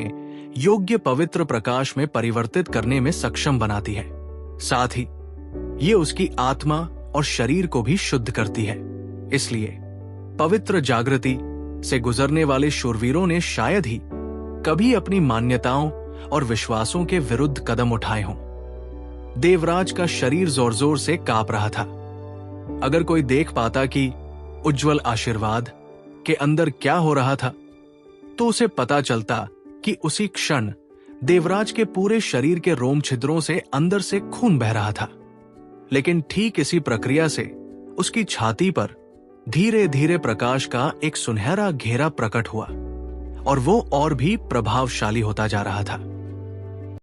योग्य पवित्र प्रकाश में परिवर्तित करने में सक्षम बनाती है, साथ ही ये उसकी आत्मा और शरीर को भी शुद्ध करती है। इसलिए पवित्र जागृति से गुजरने वाले शूरवीरों ने शायद ही कभी अपनी मान्यताओं और विश्वासों के विरुद्ध कदम उठाए हों। देवराज का शरीर जोर जोर से कांप रहा था। अगर कोई देख पाता कि उज्जवल आशीर्वाद के अंदर क्या हो रहा था, तो उसे पता चलता कि उसी क्षण देवराज के पूरे शरीर के रोम छिद्रों से अंदर से खून बह रहा था। लेकिन ठीक इसी प्रक्रिया से उसकी छाती पर धीरे धीरे प्रकाश का एक सुनहरा घेरा प्रकट हुआ, और वो और भी प्रभावशाली होता जा रहा था।